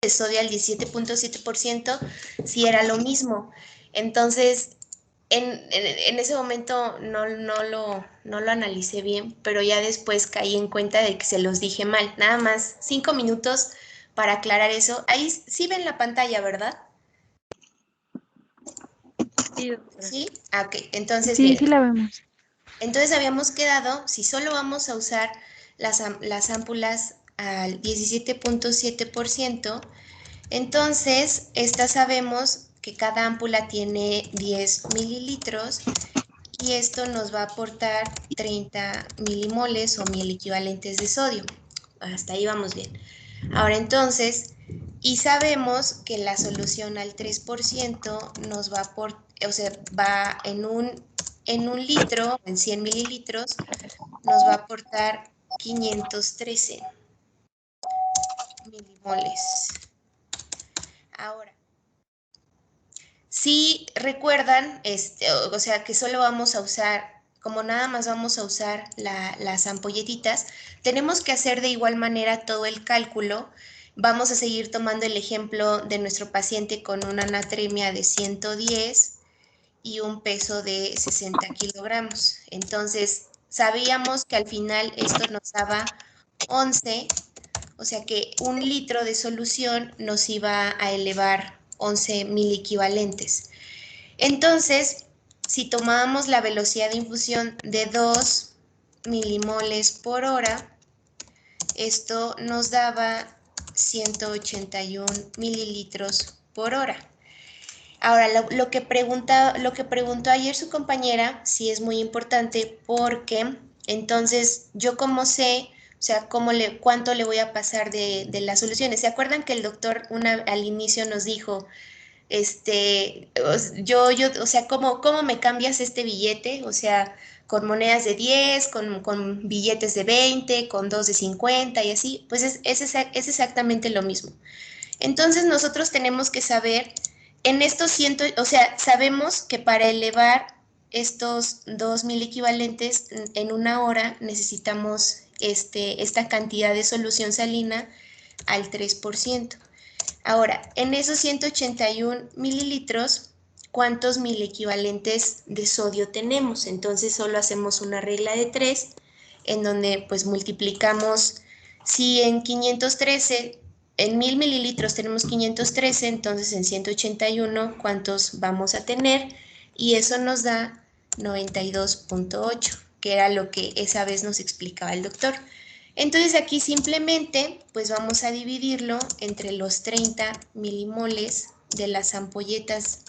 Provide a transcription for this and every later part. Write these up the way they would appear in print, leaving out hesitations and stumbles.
de sodio al 17.7%, sí era lo mismo. Entonces, en ese momento no lo analicé bien, pero ya después caí en cuenta de que se los dije mal. Nada más 5 minutos para aclarar eso. Ahí sí ven la pantalla, ¿verdad? Sí, doctora. Sí. Ah, ok, entonces Sí, miren. sí la vemos. Entonces habíamos quedado, si solo vamos a usar las ámpulas al 17.7%, entonces estas sabemos que cada ámpula tiene 10 mililitros y esto nos va a aportar 30 milimoles o 1000 equivalentes de sodio. Hasta ahí vamos bien. Ahora entonces, y sabemos que la solución al 3% nos va por, o sea, va en un litro, en 100 mililitros, nos va a aportar 513 milimoles. Ahora, si recuerdan, o sea, que solo vamos a usar, como nada más vamos a usar las ampolletitas, tenemos que hacer de igual manera todo el cálculo. Vamos a seguir tomando el ejemplo de nuestro paciente con una natremia de 110 y un peso de 60 kilogramos. Entonces, sabíamos que al final esto nos daba 11, o sea que un litro de solución nos iba a elevar 11 mil equivalentes. Entonces, si tomábamos la velocidad de infusión de 2 milimoles por hora, esto nos daba 181 mililitros por hora. Ahora, lo que preguntó ayer su compañera sí es muy importante porque entonces yo como sé, o sea, cuánto le voy a pasar de las soluciones. ¿Se acuerdan que el doctor al inicio nos dijo, o sea, ¿cómo me cambias este billete? O sea, con monedas de 10, con billetes de 20, con dos de 50 y así, pues es exactamente lo mismo. Entonces nosotros tenemos que saber, o sea, sabemos que para elevar estos 2000 equivalentes en una hora necesitamos esta cantidad de solución salina al 3%. Ahora, en esos 181 mililitros, ¿cuántos mil equivalentes de sodio tenemos? Entonces solo hacemos una regla de 3, en donde pues multiplicamos, si en 513, en 1000 mililitros tenemos 513, entonces en 181, ¿cuántos vamos a tener? Y eso nos da 92.8, que era lo que esa vez nos explicaba el doctor. Entonces aquí simplemente pues vamos a dividirlo entre los 30 milimoles de las ampolletas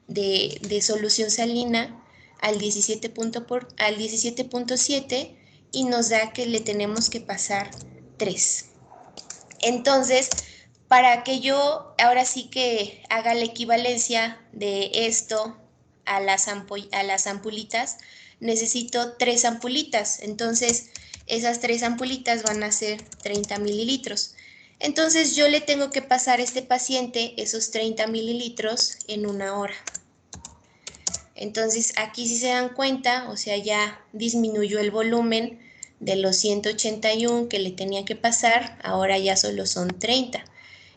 de solución salina al 17.7 y nos da que le tenemos que pasar 3. Entonces, para que yo ahora sí que haga la equivalencia de esto a las ampulitas, necesito 3 ampulitas. Entonces, esas 3 ampulitas van a ser 30 mililitros. Entonces, yo le tengo que pasar a este paciente esos 30 mililitros en una hora. Entonces, aquí si se dan cuenta, o sea, ya disminuyó el volumen de los 181 que le tenía que pasar, ahora ya solo son 30.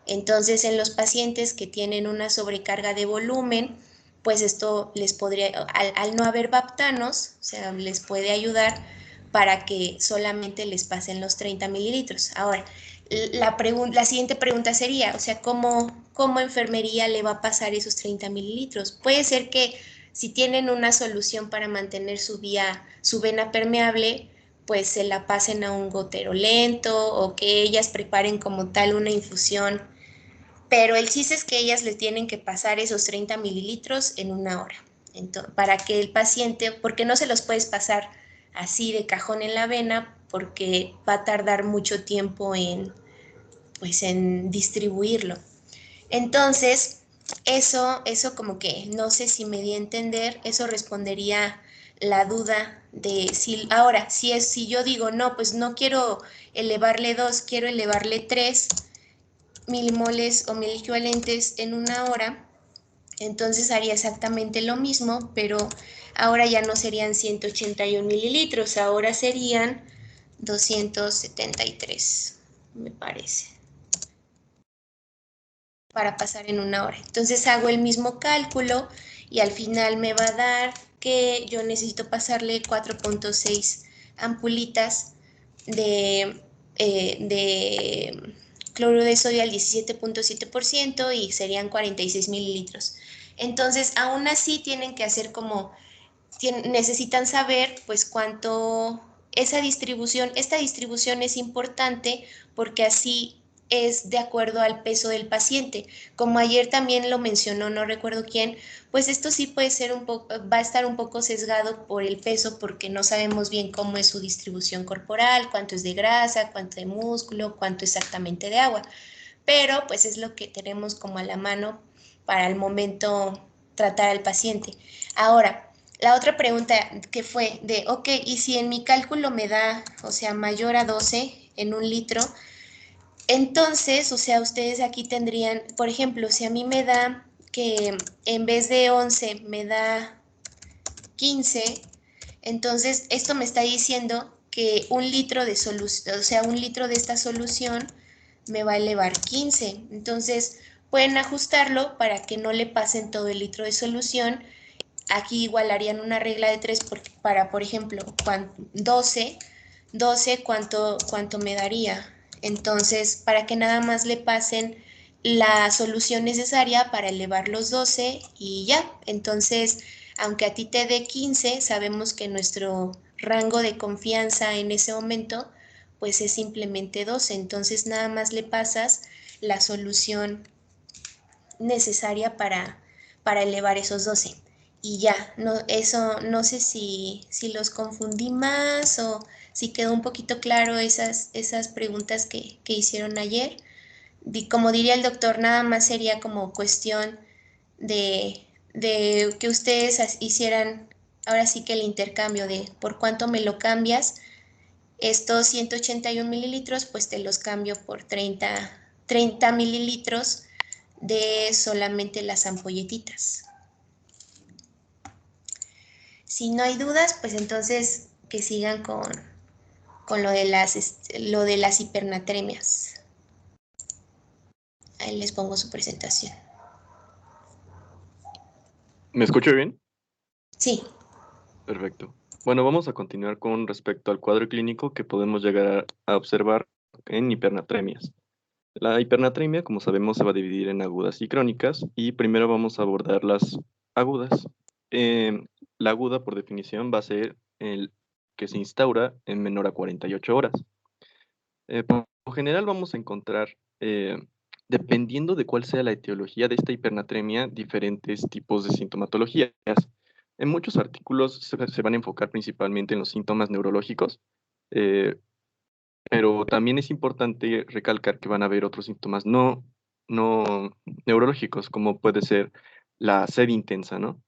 Entonces, en los pacientes que tienen una sobrecarga de volumen, pues esto les podría, al no haber baptanos, o sea, les puede ayudar para que solamente les pasen los 30 mililitros. Ahora, la siguiente pregunta sería, o sea, ¿cómo enfermería le va a pasar esos 30 mililitros? Puede ser que si tienen una solución para mantener su vena permeable, pues se la pasen a un gotero lento o que ellas preparen como tal una infusión. Pero el chiste es que ellas le tienen que pasar esos 30 mililitros en una hora. Entonces, para que el paciente, porque no se los puedes pasar así de cajón en la vena, porque va a tardar mucho tiempo pues, en distribuirlo. Entonces, eso como que no sé si me di a entender, eso respondería la duda de si ahora, si yo digo, no, pues no quiero elevarle 2, quiero elevarle 3 milimoles o mil equivalentes en una hora, entonces haría exactamente lo mismo, pero ahora ya no serían 181 mililitros, ahora serían 273, me parece. para pasar en una hora. Entonces hago el mismo cálculo y al final me va a dar que yo necesito pasarle 4.6 ampulitas de cloruro de sodio al 17.7% y serían 46 mililitros. Entonces, aún así tienen que hacer como, necesitan saber pues cuánto esta distribución es importante porque así es de acuerdo al peso del paciente. Como ayer también lo mencionó, no recuerdo quién, pues esto sí puede ser va a estar un poco sesgado por el peso porque no sabemos bien cómo es su distribución corporal, cuánto es de grasa, cuánto de músculo, cuánto exactamente de agua. Pero pues es lo que tenemos como a la mano para el momento tratar al paciente. Ahora, la otra pregunta que fue de, ok, y si en mi cálculo me da, o sea, mayor a 12 en un litro, entonces, o sea, ustedes aquí tendrían, por ejemplo, si a mí me da que en vez de 11 me da 15, entonces esto me está diciendo que un litro de solución, o sea, un litro de esta solución me va a elevar 15. Entonces, pueden ajustarlo para que no le pasen todo el litro de solución. Aquí igual harían una regla de 3 para, por ejemplo, 12, 12 ¿cuánto me daría? Entonces, para que nada más le pasen la solución necesaria para elevar los 12 y ya. Entonces, aunque a ti te dé 15, sabemos que nuestro rango de confianza en ese momento pues es simplemente 12. Entonces, nada más le pasas la solución necesaria para elevar esos 12. Y ya, no, eso no sé si los confundí más o si quedó un poquito claro esas preguntas que hicieron ayer. Como diría el doctor, nada más sería como cuestión de que ustedes hicieran ahora sí que el intercambio de por cuánto me lo cambias. Estos 181 mililitros, pues te los cambio por 30 mililitros de solamente las ampolletitas. Si no hay dudas, pues entonces que sigan con lo de las hipernatremias. Ahí les pongo su presentación. ¿Me escucho bien? Sí. Perfecto. Bueno, vamos a continuar con respecto al cuadro clínico que podemos llegar a observar en hipernatremias. La hipernatremia, como sabemos, se va a dividir en agudas y crónicas y primero vamos a abordar las agudas. La aguda, por definición, va a ser el que se instaura en menor a 48 horas. Por lo general vamos a encontrar, dependiendo de cuál sea la etiología de esta hipernatremia, diferentes tipos de sintomatologías. En muchos artículos se van a enfocar principalmente en los síntomas neurológicos, eh, pero también es importante recalcar que van a haber otros síntomas no neurológicos, como puede ser la sed intensa, ¿no?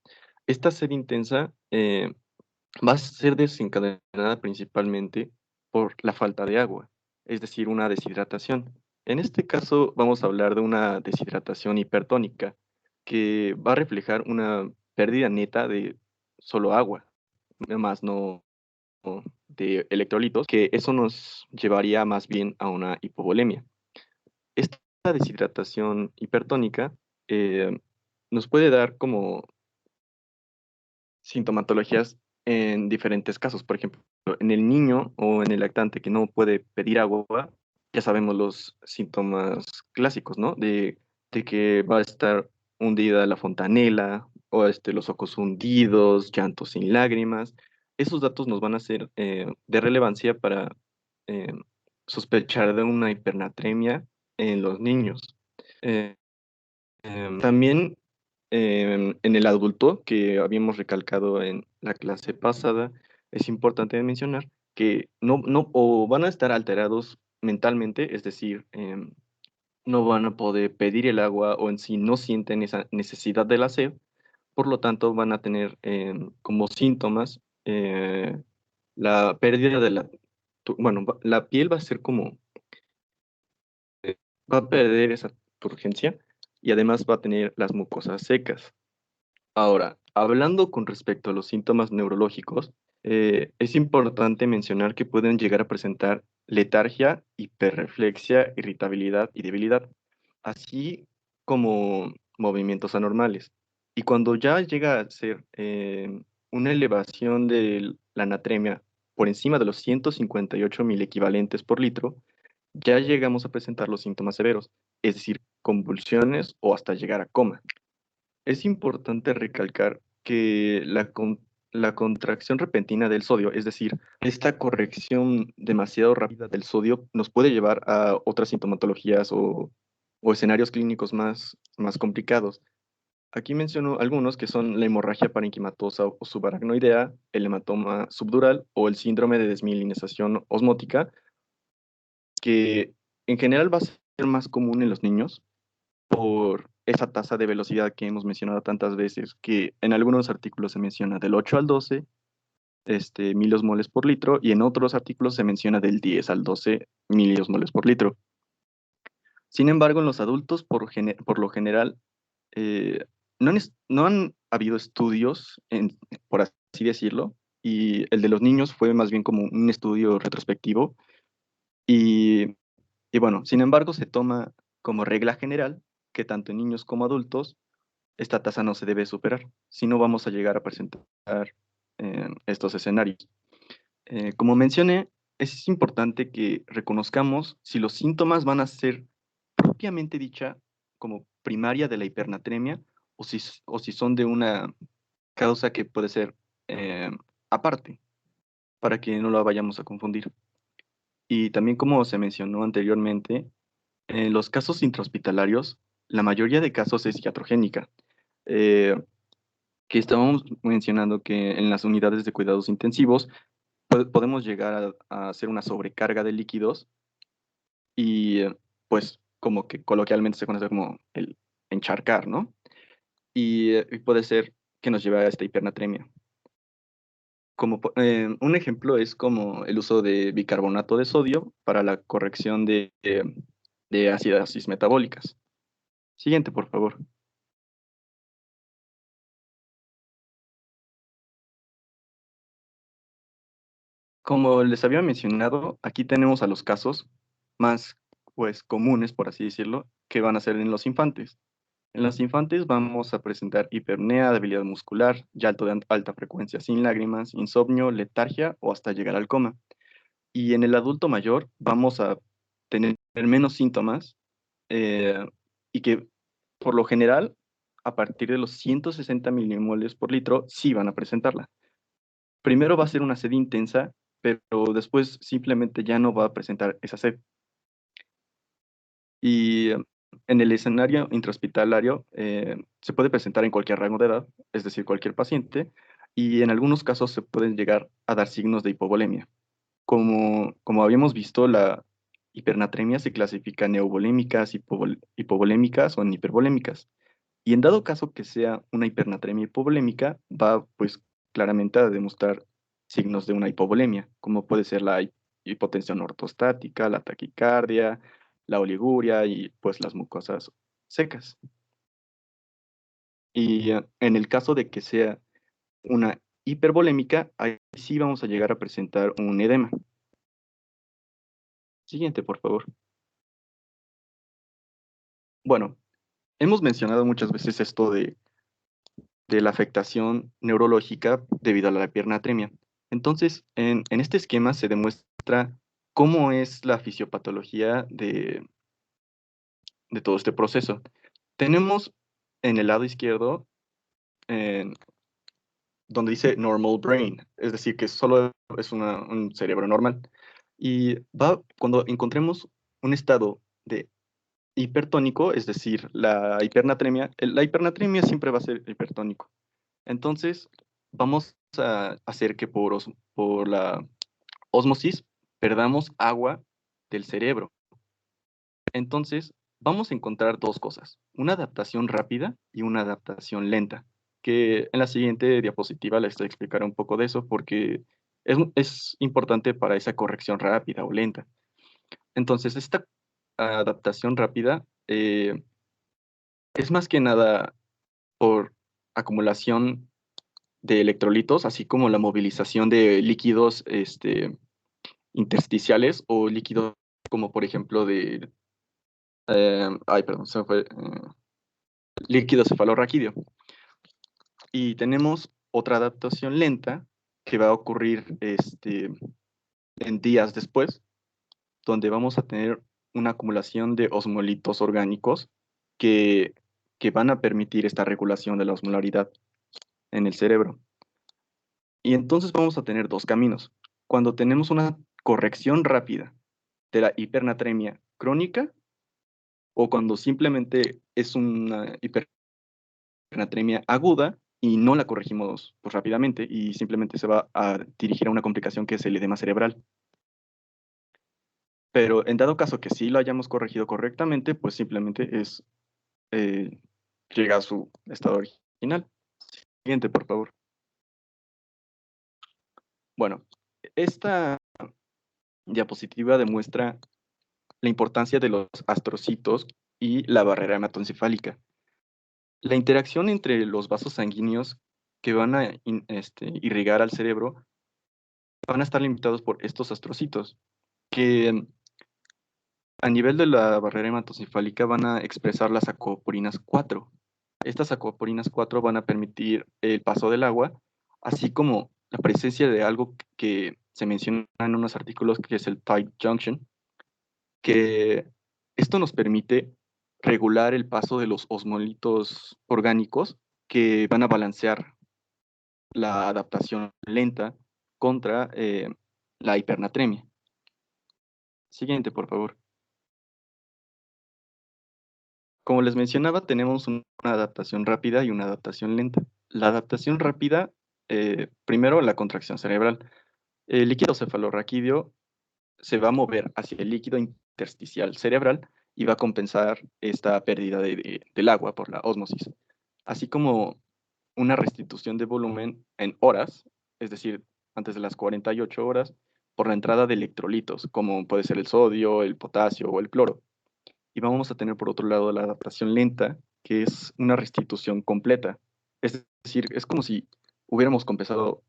Esta sed intensa va a ser desencadenada principalmente por la falta de agua, es decir, una deshidratación. En este caso vamos a hablar de una deshidratación hipertónica, que va a reflejar una pérdida neta de solo agua, más no de electrolitos, que eso nos llevaría más bien a una hipovolemia. Esta deshidratación hipertónica nos puede dar como sintomatologías en diferentes casos. Por ejemplo, en el niño o en el lactante que no puede pedir agua, ya sabemos los síntomas clásicos, ¿no? De que va a estar hundida la fontanela o los ojos hundidos, llanto sin lágrimas. Esos datos nos van a ser de relevancia para eh, sospechar de una hipernatremia en los niños. Eh, También en el adulto, que habíamos recalcado en la clase pasada, es importante mencionar que no o van a estar alterados mentalmente, es decir, no van a poder pedir el agua o en sí no sienten esa necesidad de la sed, por lo tanto van a tener como síntomas la pérdida de bueno, la piel va a ser como va a perder esa turgencia y además va a tener las mucosas secas. Ahora, hablando con respecto a los síntomas neurológicos, es importante mencionar que pueden llegar a presentar letargia, hiperreflexia, irritabilidad y debilidad, así como movimientos anormales. Y cuando ya llega a ser una elevación de la natremia por encima de los 158 mil equivalentes por litro, ya llegamos a presentar los síntomas severos, es decir, convulsiones o hasta llegar a coma. Es importante recalcar que la contracción repentina del sodio, es decir, esta corrección demasiado rápida del sodio, nos puede llevar a otras sintomatologías o escenarios clínicos más complicados. Aquí menciono algunos que son la hemorragia parenquimatosa o subaracnoidea, el hematoma subdural o el síndrome de desmielinización osmótica, que en general va a ser más común en los niños por esa tasa de velocidad que hemos mencionado tantas veces, que en algunos artículos se menciona del 8 al 12 miliosmoles por litro, y en otros artículos se menciona del 10 al 12 miliosmoles por litro. Sin embargo, en los adultos, por lo general, no han habido estudios, por así decirlo, y el de los niños fue más bien como un estudio retrospectivo, y, y bueno, sin embargo, se toma como regla general que tanto en niños como adultos esta tasa no se debe superar, si no vamos a llegar a presentar estos escenarios. Como mencioné, es importante que reconozcamos si los síntomas van a ser propiamente dicha como primaria de la hipernatremia o si son de una causa que puede ser eh, aparte, para que no la vayamos a confundir. Y también como se mencionó anteriormente, en los casos intrahospitalarios, la mayoría de casos es iatrogénica. Eh, que estábamos mencionando que en las unidades de cuidados intensivos podemos llegar a hacer una sobrecarga de líquidos y pues como que coloquialmente se conoce como el encharcar, ¿no? Y puede ser que nos lleve a esta hipernatremia. Un ejemplo es como el uso de bicarbonato de sodio para la corrección de acidosis metabólicas. Siguiente, por favor. Como les había mencionado, aquí tenemos a los casos más pues comunes, por así decirlo, que van a ser en los infantes. En los infantes vamos a presentar hipernea, debilidad muscular, llanto de alta frecuencia sin lágrimas, insomnio, letargia o hasta llegar al coma. Y en el adulto mayor vamos a tener menos síntomas eh, y que por lo general a partir de los 160 milimoles por litro sí van a presentarla. Primero va a ser una sed intensa, pero después simplemente ya no va a presentar esa sed. Y en el escenario intrahospitalario se puede presentar en cualquier rango de edad, es decir, cualquier paciente, y en algunos casos se pueden llegar a dar signos de hipovolemia. Como habíamos visto, la hipernatremia se clasifica en neovolémicas, hipovolémicas o en hipervolémicas. Y en dado caso que sea una hipernatremia hipovolémica, va pues claramente a demostrar signos de una hipovolemia, como puede ser la hipotensión ortostática, la taquicardia, la oliguria y pues las mucosas secas. Y en el caso de que sea una hipervolémica, ahí sí vamos a llegar a presentar un edema. Siguiente, por favor. Bueno, hemos mencionado muchas veces esto de la afectación neurológica debido a la hipernatremia. Entonces, en este esquema se demuestra cómo es la fisiopatología de todo este proceso. Tenemos en el lado izquierdo, donde dice normal brain, es decir, que solo es un cerebro normal. Y cuando encontremos un estado de hipertónico, es decir, la hipernatremia siempre va a ser hipertónico. Entonces, vamos a hacer que por la ósmosis perdamos agua del cerebro. Entonces, vamos a encontrar dos cosas, una adaptación rápida y una adaptación lenta, que en la siguiente diapositiva les explicaré un poco de eso porque es importante para esa corrección rápida o lenta. Entonces, esta adaptación rápida es más que nada por acumulación de electrolitos, así como la movilización de líquidos intersticiales o líquidos como por ejemplo ay, perdón, se me fue. líquido cefalorraquídeo. Y tenemos otra adaptación lenta que va a ocurrir en días después, donde vamos a tener una acumulación de osmolitos orgánicos que, que van a permitir esta regulación de la osmolaridad en el cerebro. Y entonces vamos a tener dos caminos. Cuando tenemos una corrección rápida de la hipernatremia crónica o cuando simplemente es una hipernatremia aguda y no la corregimos pues, rápidamente y simplemente se va a dirigir a una complicación que es el edema cerebral. Pero en dado caso que sí lo hayamos corregido correctamente, pues simplemente llega a su estado original. Siguiente, por favor. Bueno, esta diapositiva demuestra la importancia de los astrocitos y la barrera hematoencefálica. La interacción entre los vasos sanguíneos que van a irrigar al cerebro van a estar limitados por estos astrocitos, que a nivel de la barrera hematoencefálica van a expresar las acoaporinas 4. Estas acoaporinas 4 van a permitir el paso del agua, así como la presencia de algo que se menciona en unos artículos que es el tight junction, que esto nos permite regular el paso de los osmolitos orgánicos que van a balancear la adaptación lenta contra la hipernatremia. Siguiente, por favor. Como les mencionaba, tenemos una adaptación rápida y una adaptación lenta. La adaptación rápida, primero la contracción cerebral. El líquido cefalorraquídeo se va a mover hacia el líquido intersticial cerebral y va a compensar esta pérdida del agua por la ósmosis, así como una restitución de volumen en horas, es decir, antes de las 48 horas, por la entrada de electrolitos, como puede ser el sodio, el potasio o el cloro. Y vamos a tener por otro lado la adaptación lenta, que es una restitución completa. Es decir, es como si hubiéramos compensado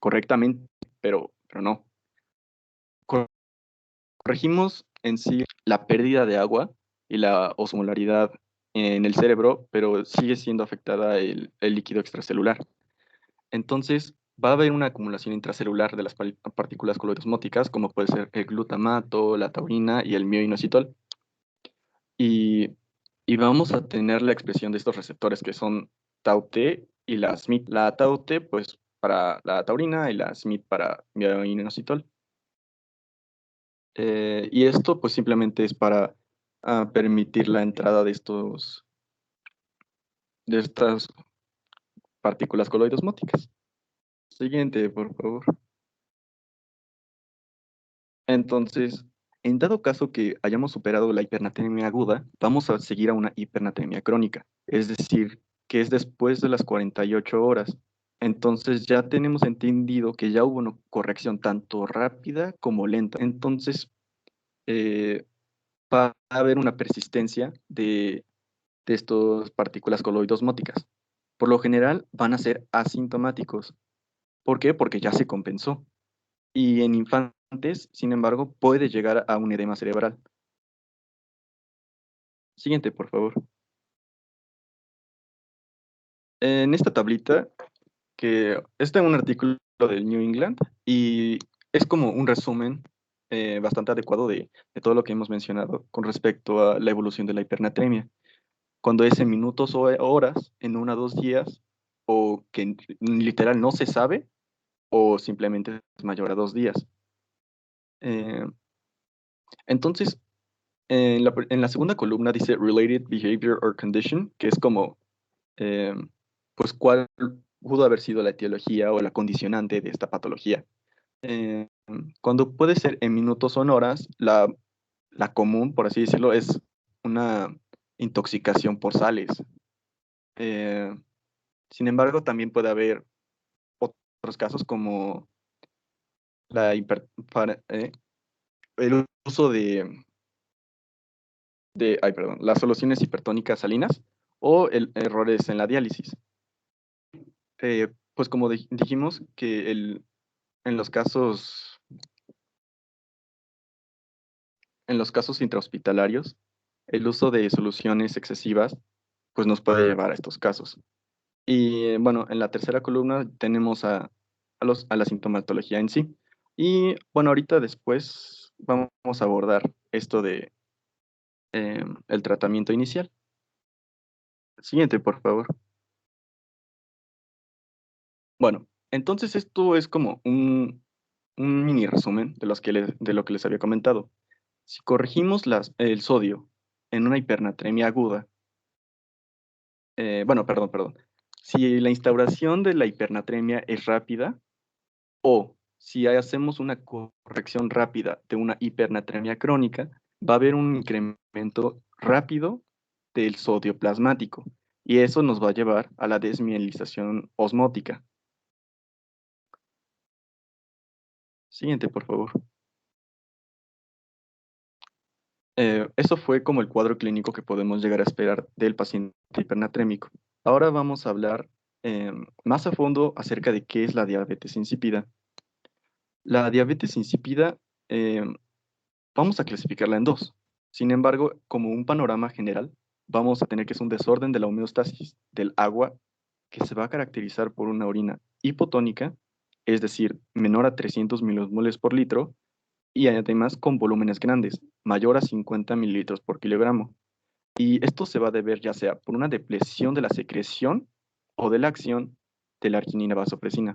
correctamente, pero no. Corregimos en sí la pérdida de agua y la osmolaridad en el cerebro, pero sigue siendo afectada el líquido extracelular. Entonces, va a haber una acumulación intracelular de las partículas coloidosmóticas, como puede ser el glutamato, la taurina y el mioinositol. Y vamos a tener la expresión de estos receptores que son tau-T y la SMIT. La tau-T, pues, para la taurina y la SMIT para mioinositol. Y esto, pues, simplemente es para permitir la entrada de estas partículas coloidosmóticas. Siguiente, por favor. Entonces, en dado caso que hayamos superado la hipernatremia aguda, vamos a seguir a una hipernatremia crónica, es decir, que es después de las 48 horas. Entonces ya tenemos entendido que ya hubo una corrección tanto rápida como lenta. Entonces va a haber una persistencia de estas partículas coloidosmóticas. Por lo general van a ser asintomáticos. ¿Por qué? Porque ya se compensó. Y en infantes, sin embargo, puede llegar a un edema cerebral. Siguiente, por favor. En esta tablita, que está en un artículo del New England, y es como un resumen bastante adecuado de todo lo que hemos mencionado con respecto a la evolución de la hipernatremia. Cuando es en minutos o horas, en 1 o 2 días, o que literal no se sabe, o simplemente es mayor a 2 días. Entonces, en la segunda columna dice Related Behavior or Condition, que es como, pues, cuál pudo haber sido la etiología o la condicionante de esta patología. Cuando puede ser en minutos o en horas, la común, por así decirlo, es una intoxicación por sales. Sin embargo, también puede haber otros casos como el uso las soluciones hipertónicas salinas o errores en la diálisis. Pues como dijimos que en los casos intrahospitalarios, el uso de soluciones excesivas pues nos puede llevar a estos casos. Y bueno, en la tercera columna tenemos a la sintomatología en sí. Y bueno, ahorita después vamos a abordar esto de el tratamiento inicial. Siguiente, por favor. Bueno, entonces esto es como un mini resumen de lo que les había comentado. Si corregimos el sodio en una hipernatremia aguda, bueno, perdón. Si la instauración de la hipernatremia es rápida o si hacemos una corrección rápida de una hipernatremia crónica, va a haber un incremento rápido del sodio plasmático y eso nos va a llevar a la desmielinización osmótica. Siguiente, por favor. Eso fue como el cuadro clínico que podemos llegar a esperar del paciente hipernatrémico. Ahora vamos a hablar más a fondo acerca de qué es la diabetes insípida. La diabetes insípida vamos a clasificarla en dos. Sin embargo, como un panorama general, vamos a tener que es un desorden de la homeostasis del agua que se va a caracterizar por una orina hipotónica, es decir, menor a 300 milimoles por litro, y además con volúmenes grandes, mayor a 50 mililitros por kilogramo. Y esto se va a deber ya sea por una depresión de la secreción o de la acción de la arginina vasopresina.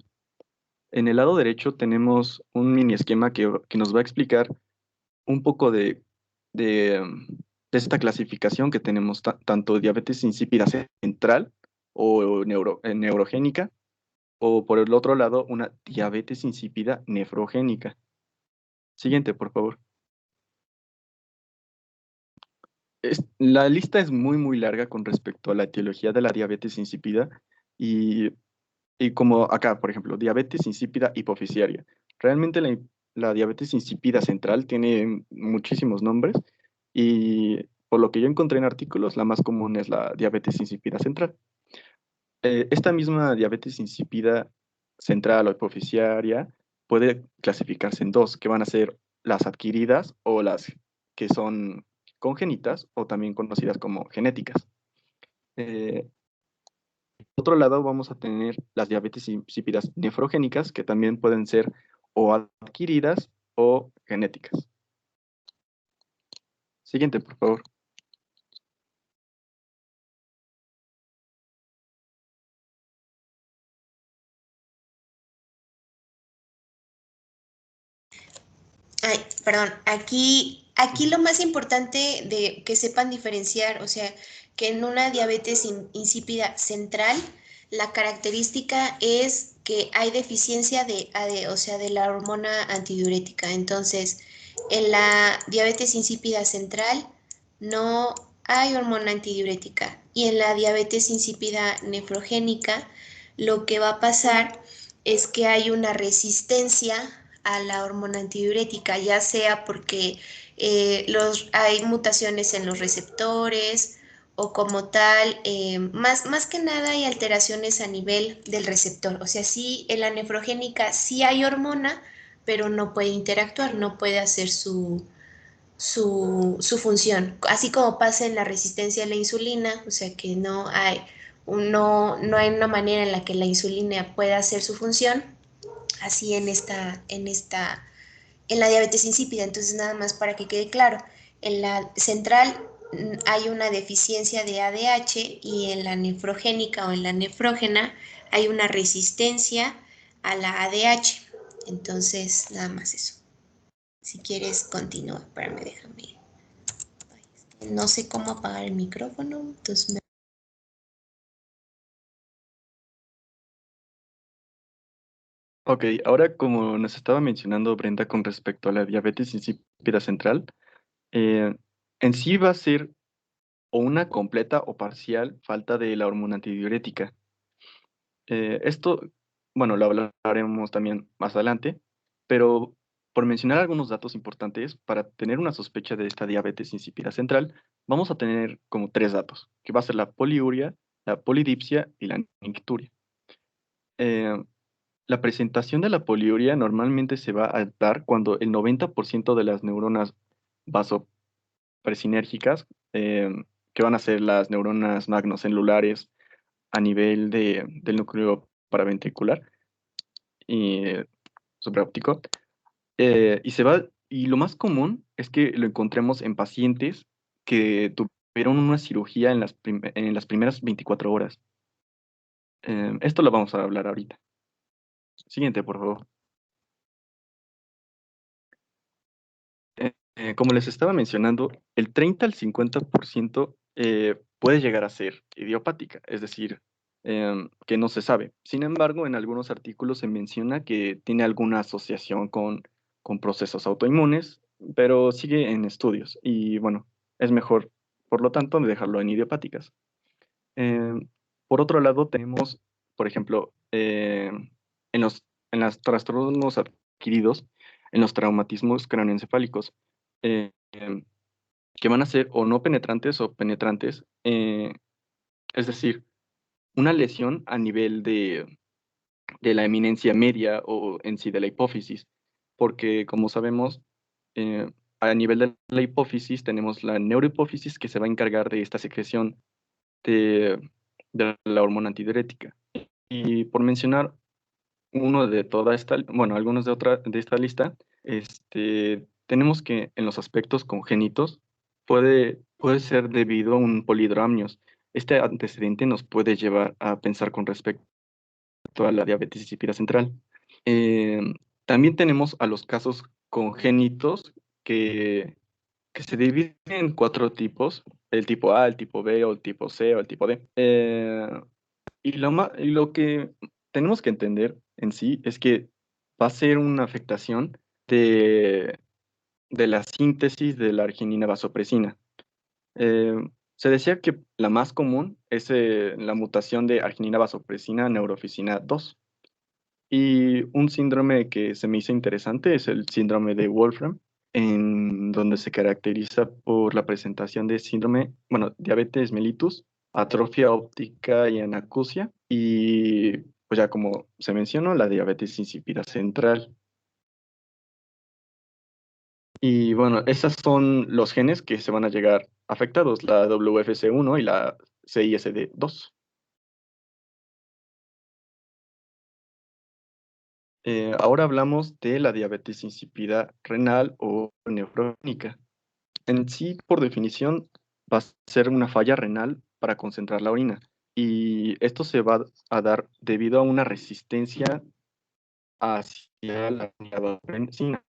En el lado derecho tenemos un mini esquema que nos va a explicar un poco de esta clasificación que tenemos tanto diabetes insípida central o neurogénica, o por el otro lado, una diabetes insípida nefrogénica. Siguiente, por favor. La lista es muy larga con respecto a la etiología de la diabetes insípida y, y como acá, por ejemplo, diabetes insípida hipoficiaria. Realmente la diabetes insípida central tiene muchísimos nombres y por lo que yo encontré en artículos, la más común es la diabetes insípida central. Esta misma diabetes insípida central o hipoficiaria puede clasificarse en dos, que van a ser las adquiridas o las que son congénitas o también conocidas como genéticas. Por otro lado, vamos a tener las diabetes insípidas nefrogénicas, que también pueden ser o adquiridas o genéticas. Siguiente, por favor. Ay, perdón, aquí lo más importante de que sepan diferenciar, o sea, que en una diabetes insípida central, la característica es que hay deficiencia o sea, de la hormona antidiurética. Entonces, en la diabetes insípida central no hay hormona antidiurética. Y en la diabetes insípida nefrogénica, lo que va a pasar es que hay una resistencia a la hormona antidiurética, ya sea porque hay mutaciones en los receptores o como tal, más que nada hay alteraciones a nivel del receptor. O sea, sí, en la nefrogénica sí hay hormona, pero no puede interactuar, no puede hacer su función. Así como pasa en la resistencia a la insulina, o sea que no hay una manera en la que la insulina pueda hacer su función, así en la diabetes insípida. Entonces, nada más para que quede claro, en la central hay una deficiencia de ADH y en la nefrogénica o en la nefrógena hay una resistencia a la ADH. Entonces, nada más eso. Si quieres, continúa. Espérame, déjame. No sé cómo apagar el micrófono, entonces Ok, ahora como nos estaba mencionando Brenda con respecto a la diabetes insípida central, eh, en sí va a ser o una completa o parcial falta de la hormona antidiurética. Esto, bueno, lo hablaremos también más adelante, pero por mencionar algunos datos importantes, para tener una sospecha de esta diabetes insípida central, vamos a tener como tres datos, que va a ser la poliuria, la polidipsia y la nicturia. Eh, la presentación de la poliuria normalmente se va a dar cuando el 90% de las neuronas vasopresinérgicas, que van a ser las neuronas magnocelulares a nivel del núcleo paraventricular y supraóptico. Y lo más común es que lo encontremos en pacientes que tuvieron una cirugía en las primeras 24 horas. Esto lo vamos a hablar ahorita. Siguiente, por favor. Como les estaba mencionando, el 30 al 50% puede llegar a ser idiopática, es decir, que no se sabe. Sin embargo, en algunos artículos se menciona que tiene alguna asociación con procesos autoinmunes, pero sigue en estudios y bueno, es mejor, por lo tanto, dejarlo en idiopáticas. Por otro lado, tenemos, por ejemplo, en los trastornos adquiridos, en los traumatismos cráneoencefálicos, eh, que van a ser o no penetrantes o penetrantes, es decir, una lesión a nivel de la eminencia media o en sí de la hipófisis, porque como sabemos, a nivel de la hipófisis tenemos la neurohipófisis que se va a encargar de esta secreción de la hormona antidiurética. Y por mencionar uno de toda esta, bueno, algunos de esta lista, tenemos que en los aspectos congénitos puede ser debido a un polidromios. Este antecedente nos puede llevar a pensar con respecto a la diabetes insípida central. Eh, También tenemos a los casos congénitos que se dividen en 4 tipos: el tipo A, el tipo B, o el tipo C, o el tipo D. Y lo que tenemos que entender en sí es que va a ser una afectación de la síntesis de la arginina vasopresina. Eh, Se decía que la más común es la mutación de arginina vasopresina neurofisina 2. Y un síndrome que se me hizo interesante es el síndrome de Wolfram, en donde se caracteriza por la presentación de diabetes mellitus, atrofia óptica y anacusia, y pues ya como se mencionó, la diabetes insípida central. Y bueno, esos son los genes que se van a llegar afectados, la WFC1 y la CISD2. Ahora hablamos de la diabetes insípida renal o nefrónica. En sí, por definición, va a ser una falla renal para concentrar la orina. Y esto se va a dar debido a una resistencia hacia la vasopresina,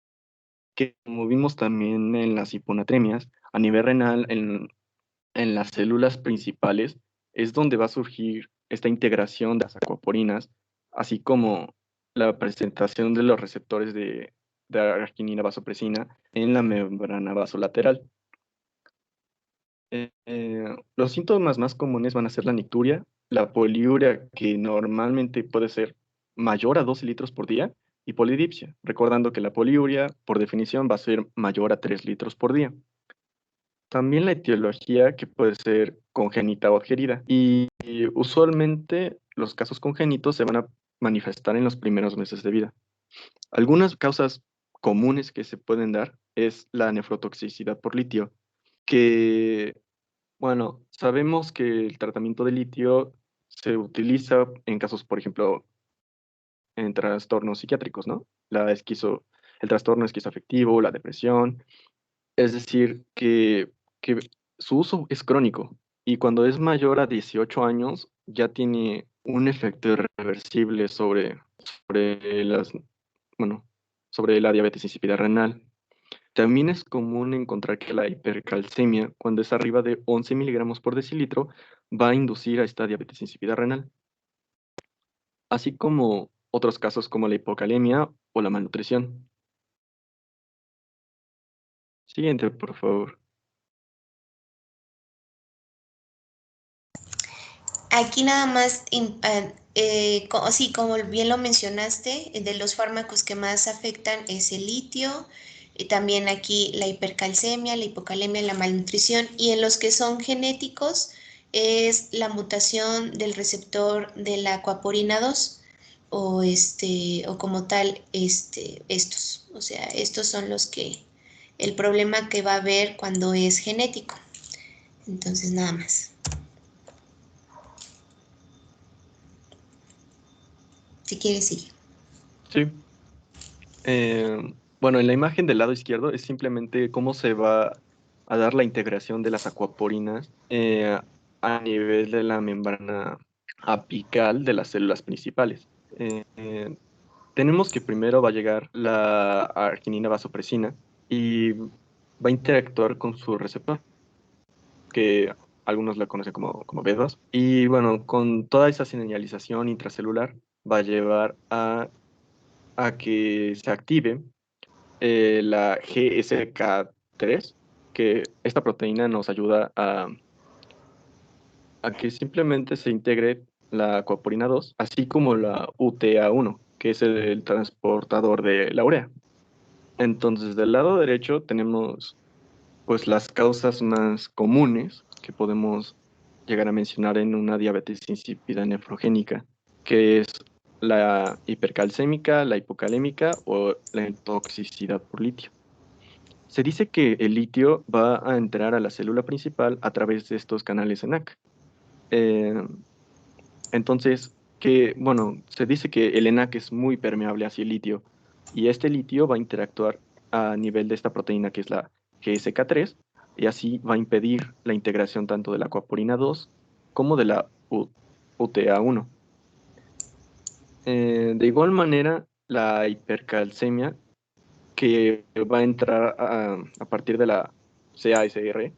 que como vimos también en las hiponatremias, a nivel renal, en las células principales, es donde va a surgir esta integración de las acuaporinas, así como la presentación de los receptores de arginina vasopresina en la membrana vasolateral. Los síntomas más comunes van a ser la nicturia, la poliuria, que normalmente puede ser mayor a 12 litros por día, y polidipsia, recordando que la poliuria, por definición, va a ser mayor a 3 litros por día. También la etiología, que puede ser congénita o adquirida. Y usualmente los casos congénitos se van a manifestar en los primeros meses de vida. Algunas causas comunes que se pueden dar es la nefrotoxicidad por litio, que, bueno, sabemos que el tratamiento de litio se utiliza en casos, por ejemplo, en trastornos psiquiátricos, ¿no? El trastorno esquizoafectivo, la depresión. Es decir, que su uso es crónico y cuando es mayor a 18 años ya tiene un efecto irreversible sobre bueno, sobre la diabetes insípida renal. También es común encontrar que la hipercalcemia, cuando es arriba de 11 miligramos por decilitro, va a inducir a esta diabetes insípida renal, así como otros casos como la hipocalemia o la malnutrición. Siguiente, por favor. Aquí nada más, sí, como bien lo mencionaste, de los fármacos que más afectan es el litio, también aquí la hipercalcemia, la hipocalemia, la malnutrición, y en los que son genéticos es la mutación del receptor de la aquaporina 2 o como tal, estos. O sea, estos son el problema que va a haber cuando es genético. Entonces, nada más. Si quieres, sigue. Sí. Bueno, en la imagen del lado izquierdo es simplemente cómo se va a dar la integración de las acuaporinas a nivel de la membrana apical de las células principales. Tenemos que primero va a llegar la arginina vasopresina y va a interactuar con su receptor, que algunos la conocen como B2. Y bueno, con toda esa señalización intracelular va a llevar a que se active la GSK3, que esta proteína nos ayuda a que simplemente se integre la coaporina 2, así como la UTA1, que es el transportador de la urea. Entonces, del lado derecho tenemos pues las causas más comunes que podemos llegar a mencionar en una diabetes insípida nefrogénica, que es la hipercalcémica, la hipocalémica o la toxicidad por litio. Se dice que el litio va a entrar a la célula principal a través de estos canales ENaC. Eh, entonces, bueno, se dice que el ENaC es muy permeable hacia el litio y este litio va a interactuar a nivel de esta proteína que es la GSK3 y así va a impedir la integración tanto de la coaporina 2 como de la UTA1. De igual manera, la hipercalcemia que va a entrar a partir de la CASR,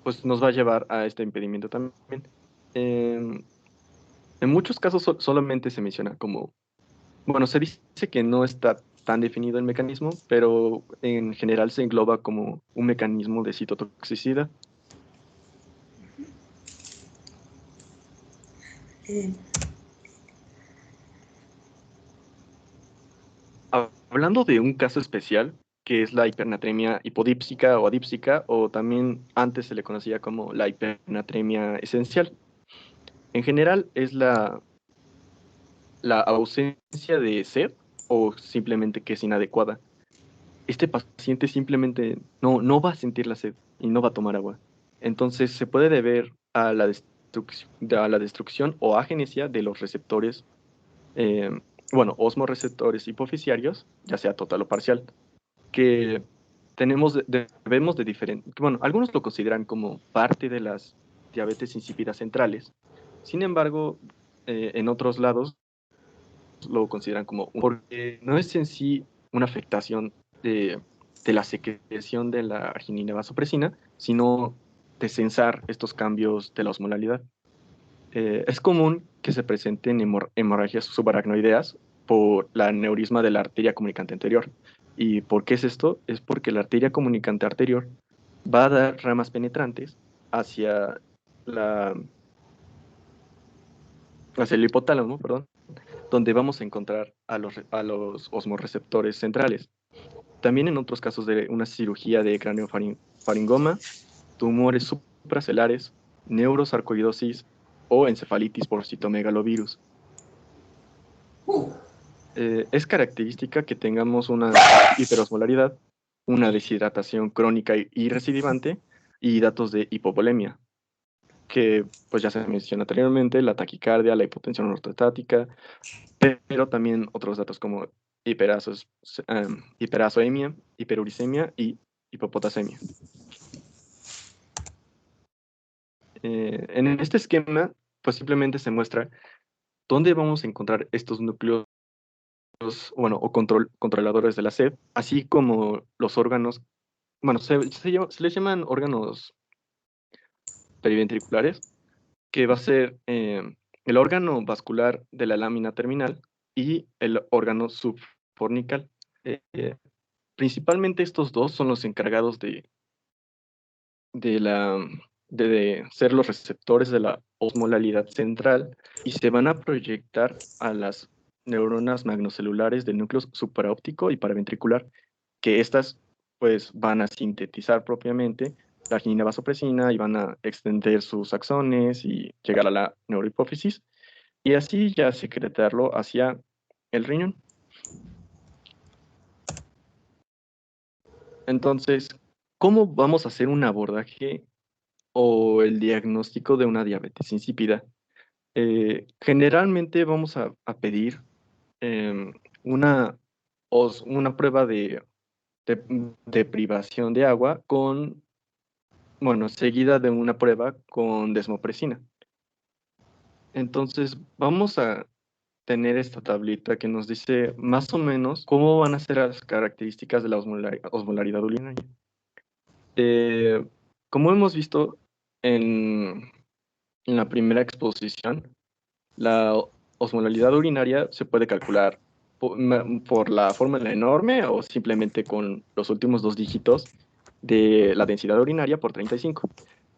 pues nos va a llevar a este impedimento también. En, en muchos casos solamente se menciona como, bueno, se dice que no está tan definido el mecanismo, pero en general se engloba como un mecanismo de citotoxicidad. Eh, Hablando de un caso especial, que es la hipernatremia hipodípsica o adípsica, o también antes se le conocía como la hipernatremia esencial. En general es la ausencia de sed o simplemente que es inadecuada. Este paciente simplemente no va a sentir la sed y no va a tomar agua. Entonces se puede deber a la destrucción o agenesia de los receptores, eh, bueno, osmoreceptores hipofisiarios, ya sea total o parcial, que debemos de diferente, bueno, algunos lo consideran como parte de las diabetes insípidas centrales. Sin embargo, en otros lados lo consideran como, porque no es en sí una afectación de la secreción de la arginina vasopresina, sino de censar estos cambios de la osmolalidad. Es común que se presenten hemorragias subaracnoideas por la aneurisma de la arteria comunicante anterior. ¿Y por qué es esto? Es porque la arteria comunicante anterior va a dar ramas penetrantes hacia la, hacia el hipotálamo, perdón, donde vamos a encontrar a los osmoreceptores centrales. También en otros casos de una cirugía de craneofaringoma, tumores supracelares, neurosarcoidosis o encefalitis por citomegalovirus. Es característica que tengamos una hiperosmolaridad, una deshidratación crónica y recidivante y datos de hipovolemia, que pues ya se mencionó anteriormente, la taquicardia, la hipotensión ortostática, pero también otros datos como hiperazoemia, hiperuricemia y hipopotasemia. En este esquema, pues simplemente se muestra dónde vamos a encontrar estos núcleos, bueno, o controladores de la sed, así como los órganos, bueno, se les llaman órganos periventriculares, que va a ser el órgano vascular de la lámina terminal y el órgano subfornical. Eh, Principalmente estos dos son los encargados de, la, de ser los receptores de la osmolalidad central y se van a proyectar a las neuronas magnocelulares del núcleo supraóptico y paraventricular, que estas pues van a sintetizar propiamente la arginina vasopresina y van a extender sus axones y llegar a la neurohipófisis y así ya secretarlo hacia el riñón. Entonces, ¿cómo vamos a hacer un abordaje o el diagnóstico de una diabetes insípida? Generalmente vamos a pedir em, una, una prueba de privación de agua bueno, seguida de una prueba con desmopresina. Entonces, vamos a tener esta tablita que nos dice más o menos cómo van a ser las características de la osmolaridad urinaria. Como hemos visto en, en la primera exposición, la osmolaridad urinaria se puede calcular por la fórmula enorme o simplemente con los últimos dos dígitos de la densidad urinaria por 35.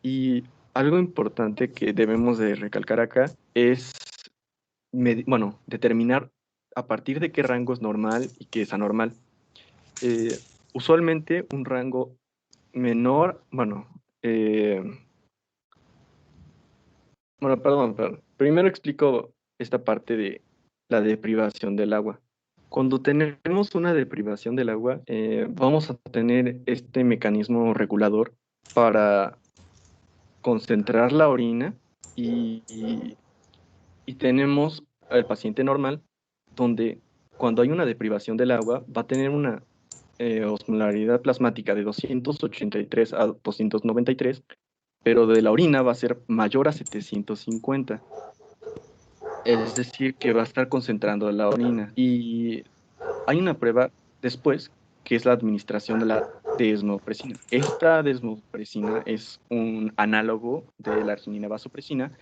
Y algo importante que debemos de recalcar acá es, bueno, determinar a partir de qué rango es normal y qué es anormal. Usualmente un rango menor, perdón. Primero explico esta parte de la deprivación del agua. Cuando tenemos una deprivación del agua, vamos a tener este mecanismo regulador para concentrar la orina y tenemos al paciente normal, donde cuando hay una deprivación del agua va a tener una osmolaridad plasmática de 283 a 293, pero de la orina va a ser mayor a 750. Es decir, que va a estar concentrando la orina. Y hay una prueba después, que es la administración de la desmopresina. Esta desmopresina es un análogo de la arginina vasopresina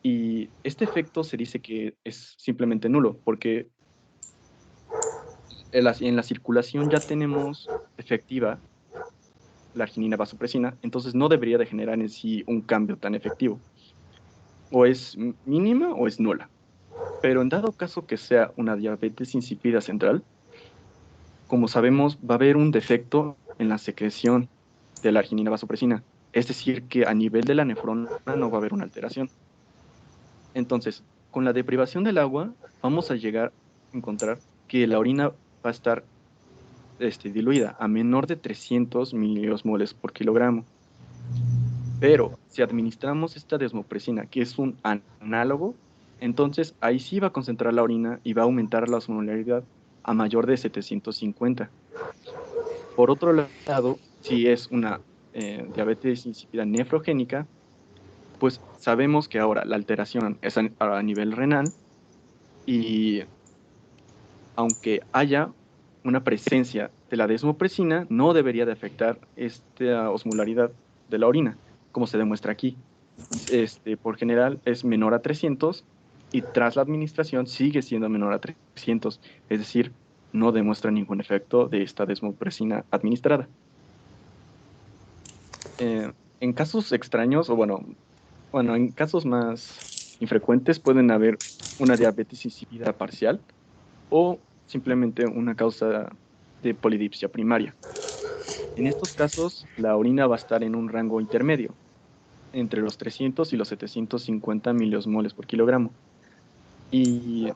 y este efecto se dice que es simplemente nulo, porque en la circulación ya tenemos efectiva la arginina vasopresina, entonces no debería de generar en sí un cambio tan efectivo. O es mínima o es nula. Pero en dado caso que sea una diabetes insípida central, como sabemos, va a haber un defecto en la secreción de la arginina vasopresina. Es decir, que a nivel de la nefrona no va a haber una alteración. Entonces, con la deprivación del agua, vamos a llegar a encontrar que la orina va a estar diluida a menor de 300 miliosmoles por kilogramo. Pero si administramos esta desmopresina, que es un análogo, entonces ahí sí va a concentrar la orina y va a aumentar la osmolaridad a mayor de 750. Por otro lado, si es una diabetes insípida nefrogénica, pues sabemos que ahora la alteración es a nivel renal y aunque haya una presencia de la desmopresina, no debería de afectar esta osmolaridad de la orina, como se demuestra aquí. Por general es menor a 300 y tras la administración sigue siendo menor a 300, es decir, no demuestra ningún efecto de esta desmopresina administrada. En casos extraños, en casos más infrecuentes pueden haber una diabetes insípida parcial o simplemente una causa de polidipsia primaria. En estos casos, la orina va a estar en un rango intermedio, entre los 300 y los 750 miliosmoles por kilogramo. Y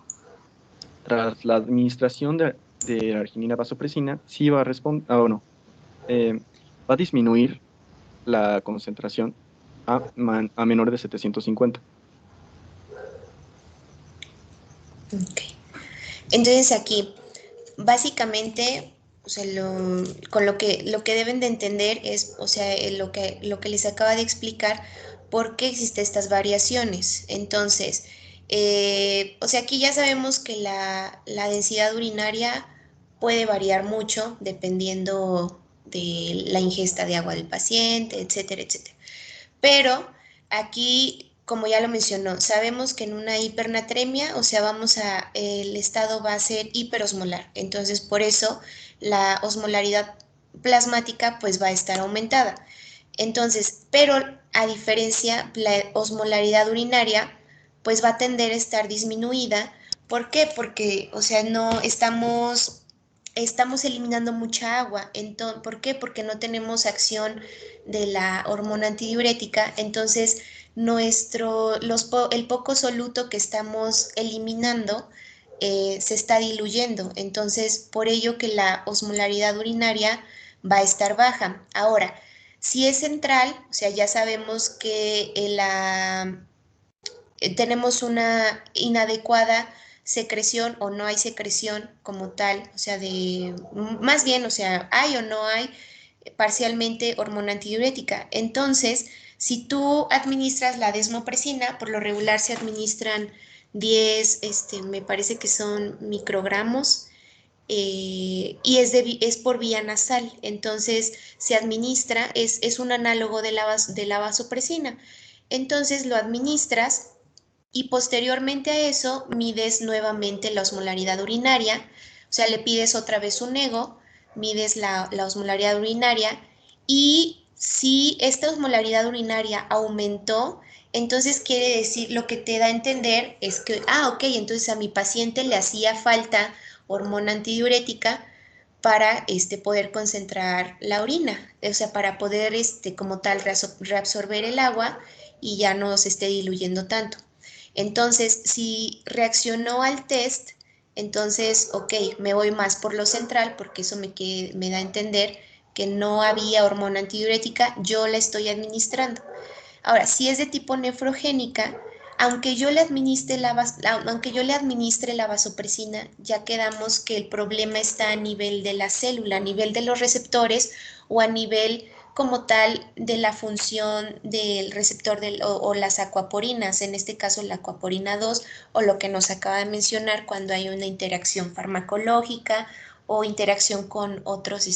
tras la administración de arginina vasopresina, sí va a va a disminuir la concentración a menor de 750. Ok. Entonces aquí, básicamente, o sea, con lo que deben de entender es, o sea, lo que les acaba de explicar, por qué existen estas variaciones. Entonces, o sea, aquí ya sabemos que la densidad urinaria puede variar mucho dependiendo de la ingesta de agua del paciente, etcétera, etcétera. Pero aquí, como ya lo mencionó, sabemos que en una hipernatremia, o sea, el estado va a ser hiperosmolar. Entonces, por eso la osmolaridad plasmática pues va a estar aumentada. Entonces, pero a diferencia, la osmolaridad urinaria pues va a tender a estar disminuida. ¿Por qué? Porque, o sea, no estamos eliminando mucha agua. Entonces, ¿por qué? Porque no tenemos acción de la hormona antidiurética. Entonces, el poco soluto que estamos eliminando se está diluyendo. Entonces, por ello que la osmolaridad urinaria va a estar baja. Ahora, si es central, o sea, ya sabemos que tenemos una inadecuada secreción o no hay secreción como tal, o sea, más bien, o sea, hay o no hay parcialmente hormona antidiurética. Entonces, si tú administras la desmopresina, por lo regular se administran 10, me parece que son microgramos, y es por vía nasal. Entonces, se administra, es un análogo de la vasopresina. Entonces, lo administras y posteriormente a eso mides nuevamente la osmolaridad urinaria, o sea, le pides otra vez un ego, mides la osmolaridad urinaria y si esta osmolaridad urinaria aumentó, entonces quiere decir, lo que te da a entender es que, ok, entonces a mi paciente le hacía falta hormona antidiurética para poder concentrar la orina, o sea, para poder como tal reabsorber el agua y ya no se esté diluyendo tanto. Entonces, si reaccionó al test, entonces, ok, me voy más por lo central porque eso me da a entender que no había hormona antidiurética, yo la estoy administrando. Ahora, si es de tipo nefrogénica, aunque yo le administre la vasopresina, ya quedamos que el problema está a nivel de la célula, a nivel de los receptores o a nivel como tal de la función del receptor o las acuaporinas, en este caso la acuaporina 2 o lo que nos acaba de mencionar cuando hay una interacción farmacológica o interacción con otros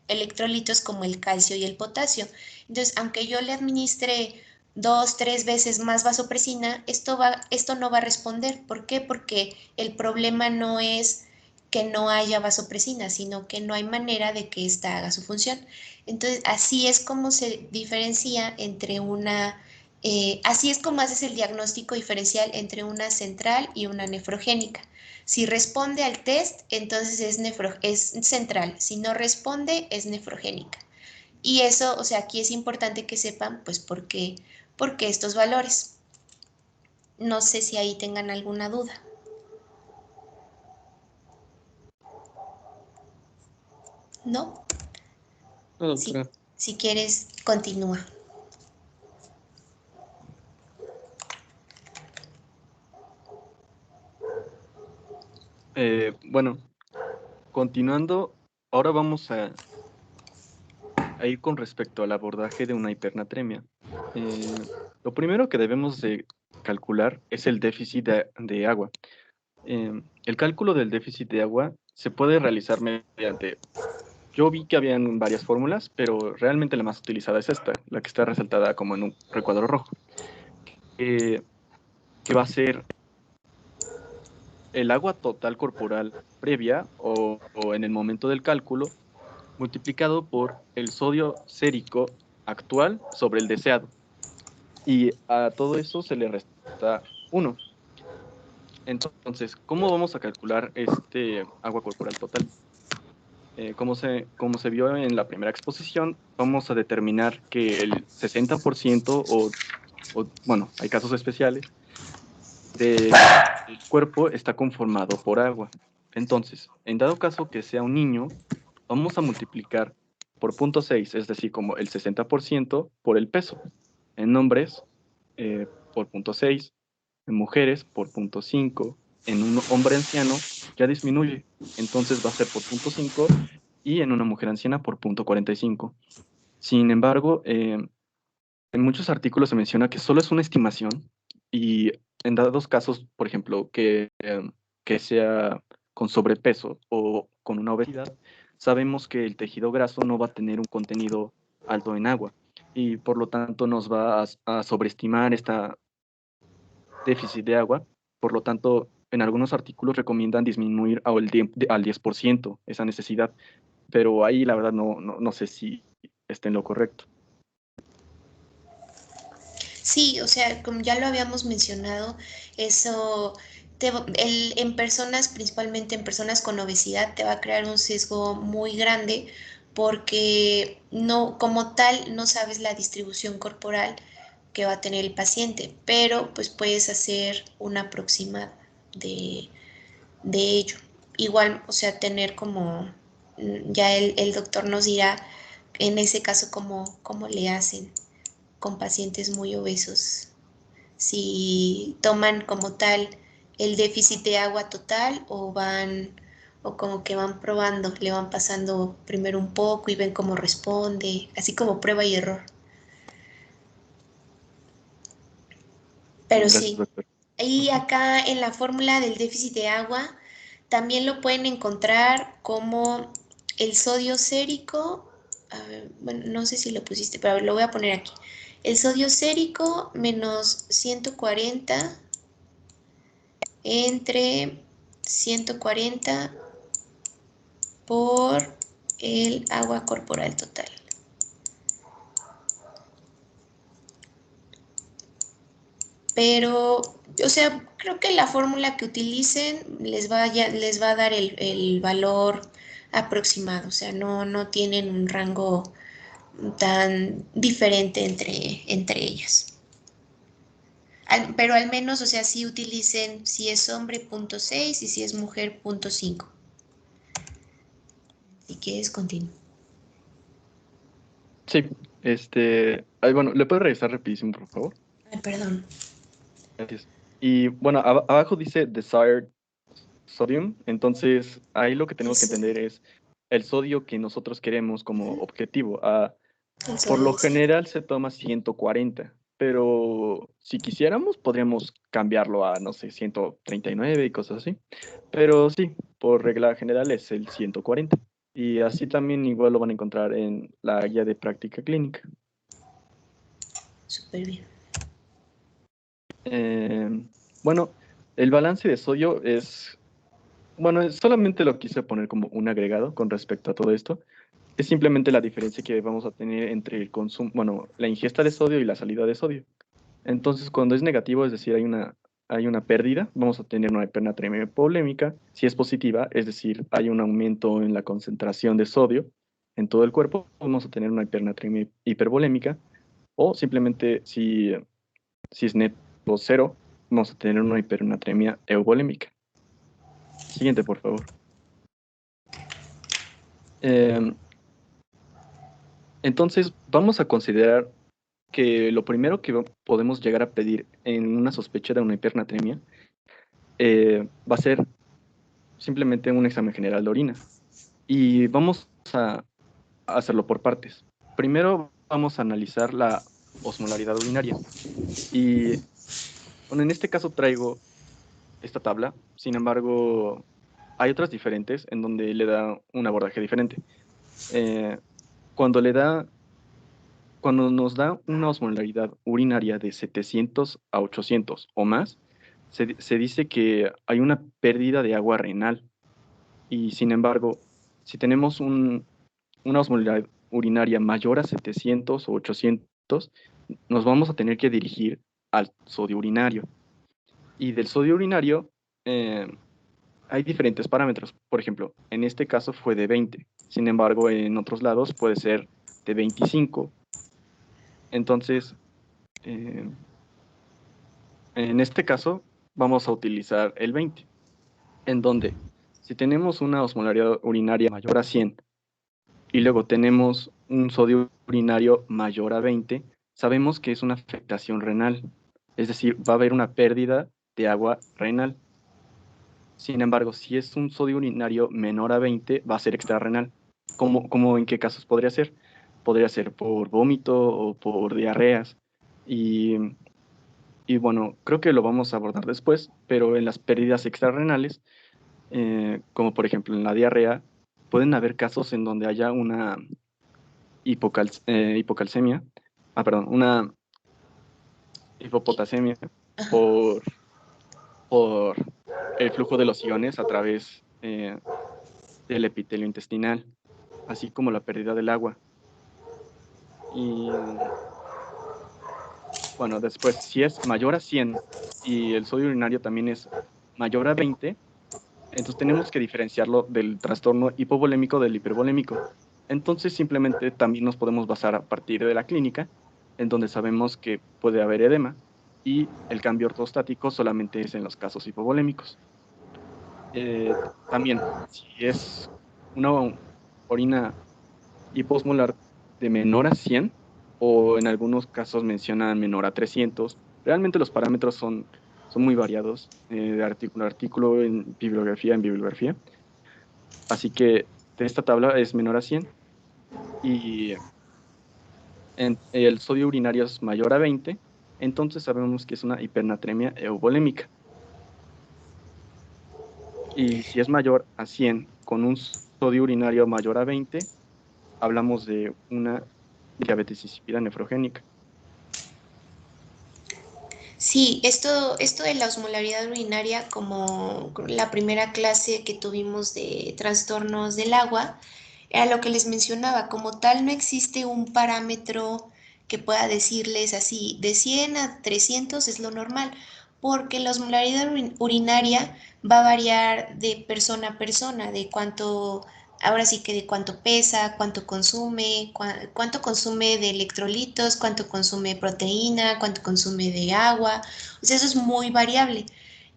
electrolitos como el calcio y el potasio. Entonces, aunque yo le administre 2, 3 veces más vasopresina, esto no va a responder. ¿Por qué? Porque el problema no es que no haya vasopresina, sino que no hay manera de que ésta haga su función. Entonces, así es como se diferencia así es como haces el diagnóstico diferencial entre una central y una nefrogénica. Si responde al test, entonces es central. Si no responde, es nefrogénica. Y eso, o sea, aquí es importante que sepan, pues, por qué estos valores. No sé si ahí tengan alguna duda. ¿No? No, Si, doctora. si quieres, continúa. Bueno, continuando, ahora vamos a ir con respecto al abordaje de una hipernatremia. Lo primero que debemos de calcular es el déficit de agua. El cálculo del déficit de agua se puede realizar mediante. Yo vi que habían varias fórmulas, pero realmente la más utilizada es esta, la que está resaltada como en un recuadro rojo, eh, que va a ser el agua total corporal previa o en el momento del cálculo multiplicado por el sodio sérico actual sobre el deseado. Y a todo eso se le resta 1. Entonces, ¿cómo vamos a calcular este agua corporal total? Como se vio en la primera exposición, vamos a determinar que el 60% bueno, hay casos especiales, del cuerpo está conformado por agua. Entonces, en dado caso que sea un niño, vamos a multiplicar por 0.6, es decir, como el 60% por el peso. En hombres, por 0.6, en mujeres, por 0.5, en un hombre anciano ya disminuye, entonces va a ser por 0.5 y en una mujer anciana por 0.45. Sin embargo, en muchos artículos se menciona que solo es una estimación y en dados casos, por ejemplo, que sea con sobrepeso o con una obesidad, sabemos que el tejido graso no va a tener un contenido alto en agua y por lo tanto nos va a sobreestimar esta déficit de agua. Por lo tanto, en algunos artículos recomiendan disminuir al 10% esa necesidad, pero ahí la verdad no sé si esté en lo correcto. Sí, o sea, como ya lo habíamos mencionado, eso en personas, principalmente en personas con obesidad, te va a crear un sesgo muy grande porque no, como tal, no sabes la distribución corporal que va a tener el paciente, pero pues puedes hacer una aproximada de, de ello. Igual, o sea, tener como, ya el doctor nos dirá en ese caso cómo le hacen con pacientes muy obesos. Si toman como tal el déficit de agua total o como que van probando, le van pasando primero un poco y ven cómo responde, así como prueba y error. Pero Gracias, sí, doctor. y Ujú. acá en la fórmula del déficit de agua también lo pueden encontrar como el sodio sérico. A ver, bueno, no sé si lo pusiste, pero a ver, lo voy a poner aquí. El sodio sérico menos 140 entre 140 por el agua corporal total. Pero, o sea, creo que la fórmula que utilicen les va a dar el valor aproximado, o sea, no tienen un rango tan diferente entre ellas. Pero al menos, o sea, sí utilicen si es hombre punto 6 y si es mujer punto 5. Si quieres, continúo. Sí, bueno, ¿le puedes revisar rapidísimo, por favor? Ay, perdón. Gracias. Y bueno, abajo dice desired sodium, entonces ahí lo que tenemos que Eso, entender es el sodio que nosotros queremos como objetivo. el Por sodio lo deseo. general se toma 140, pero si quisiéramos podríamos cambiarlo a, no sé, 139 y cosas así. Pero sí, por regla general es el 140. Y así también igual lo van a encontrar en la guía de práctica clínica. Súper bien. Eh, bueno, el balance de sodio es, bueno, solamente lo quise poner como un agregado con respecto a todo esto. Es simplemente la diferencia que vamos a tener entre el consumo, bueno, la ingesta de sodio y la salida de sodio. Entonces, cuando es negativo, es decir, hay una pérdida, vamos a tener una hipernatremia hipovolémica. Si es positiva, es decir, hay un aumento en la concentración de sodio en todo el cuerpo, vamos a tener una hipernatremia hipervolémica. O simplemente, si es neto cero, vamos a tener una hipernatremia euvolémica. Siguiente, por favor. Em, entonces, vamos a considerar que lo primero que podemos llegar a pedir en una sospecha de una hipernatremia va a ser simplemente un examen general de orina. Y vamos a hacerlo por partes. Primero vamos a analizar la osmolaridad urinaria. Y bueno, en este caso traigo esta tabla. Sin embargo, hay otras diferentes en donde le da un abordaje diferente. Eh, cuando le da, cuando nos da una osmolaridad urinaria de 700 a 800 o más, se dice que hay una pérdida de agua renal. Y sin embargo, si tenemos una osmolaridad urinaria mayor a 700 o 800, nos vamos a tener que dirigir al sodio urinario. Y del sodio urinario eh, hay diferentes parámetros. Por ejemplo, en este caso fue de 20. Sin embargo, en otros lados puede ser de 25. Entonces, eh, en este caso, vamos a utilizar el 20, en donde si tenemos una osmolaridad urinaria mayor a 100 y luego tenemos un sodio urinario mayor a 20, sabemos que es una afectación renal, es decir, va a haber una pérdida de agua renal. Sin embargo, si es un sodio urinario menor a 20, va a ser extrarrenal. ¿Cómo en qué casos podría ser? Podría ser por vómito o por diarreas. Y, y bueno, creo que lo vamos a abordar después, pero en las pérdidas extrarrenales, como por ejemplo en la diarrea, pueden haber casos en donde haya una hipocalcemia, perdón, una hipopotasemia Ajá. por, por el flujo de los iones a través del epitelio intestinal, así como la pérdida del agua. Y bueno, después, si es mayor a 100 y el sodio urinario también es mayor a 20, entonces tenemos que diferenciarlo del trastorno hipovolémico del hipervolémico. Entonces simplemente también nos podemos basar a partir de la clínica, en donde sabemos que puede haber edema y el cambio ortostático solamente es en los casos hipovolémicos. También, si es una orina hiposmolar de menor a 100 o en algunos casos mencionan menor a 300. Realmente los parámetros son muy variados de artículo a artículo, en bibliografía. Así que de esta tabla es menor a 100 y el sodio urinario es mayor a 20, entonces sabemos que es una hipernatremia euvolémica. Y si es mayor a 100 con un sodio urinario mayor a 20, hablamos de una diabetes insípida nefrogénica. Sí, esto de la osmolaridad urinaria, como la primera clase que tuvimos de trastornos del agua, era lo que les mencionaba. Como tal, no existe un parámetro que pueda decirles así, de 100 a 300 es lo normal, porque la osmolaridad urinaria va a variar de persona a persona, de cuánto, ahora sí que de cuánto pesa, cuánto consume, cuánto consume de electrolitos, cuánto consume de proteína, cuánto consume de agua. O sea, eso es muy variable.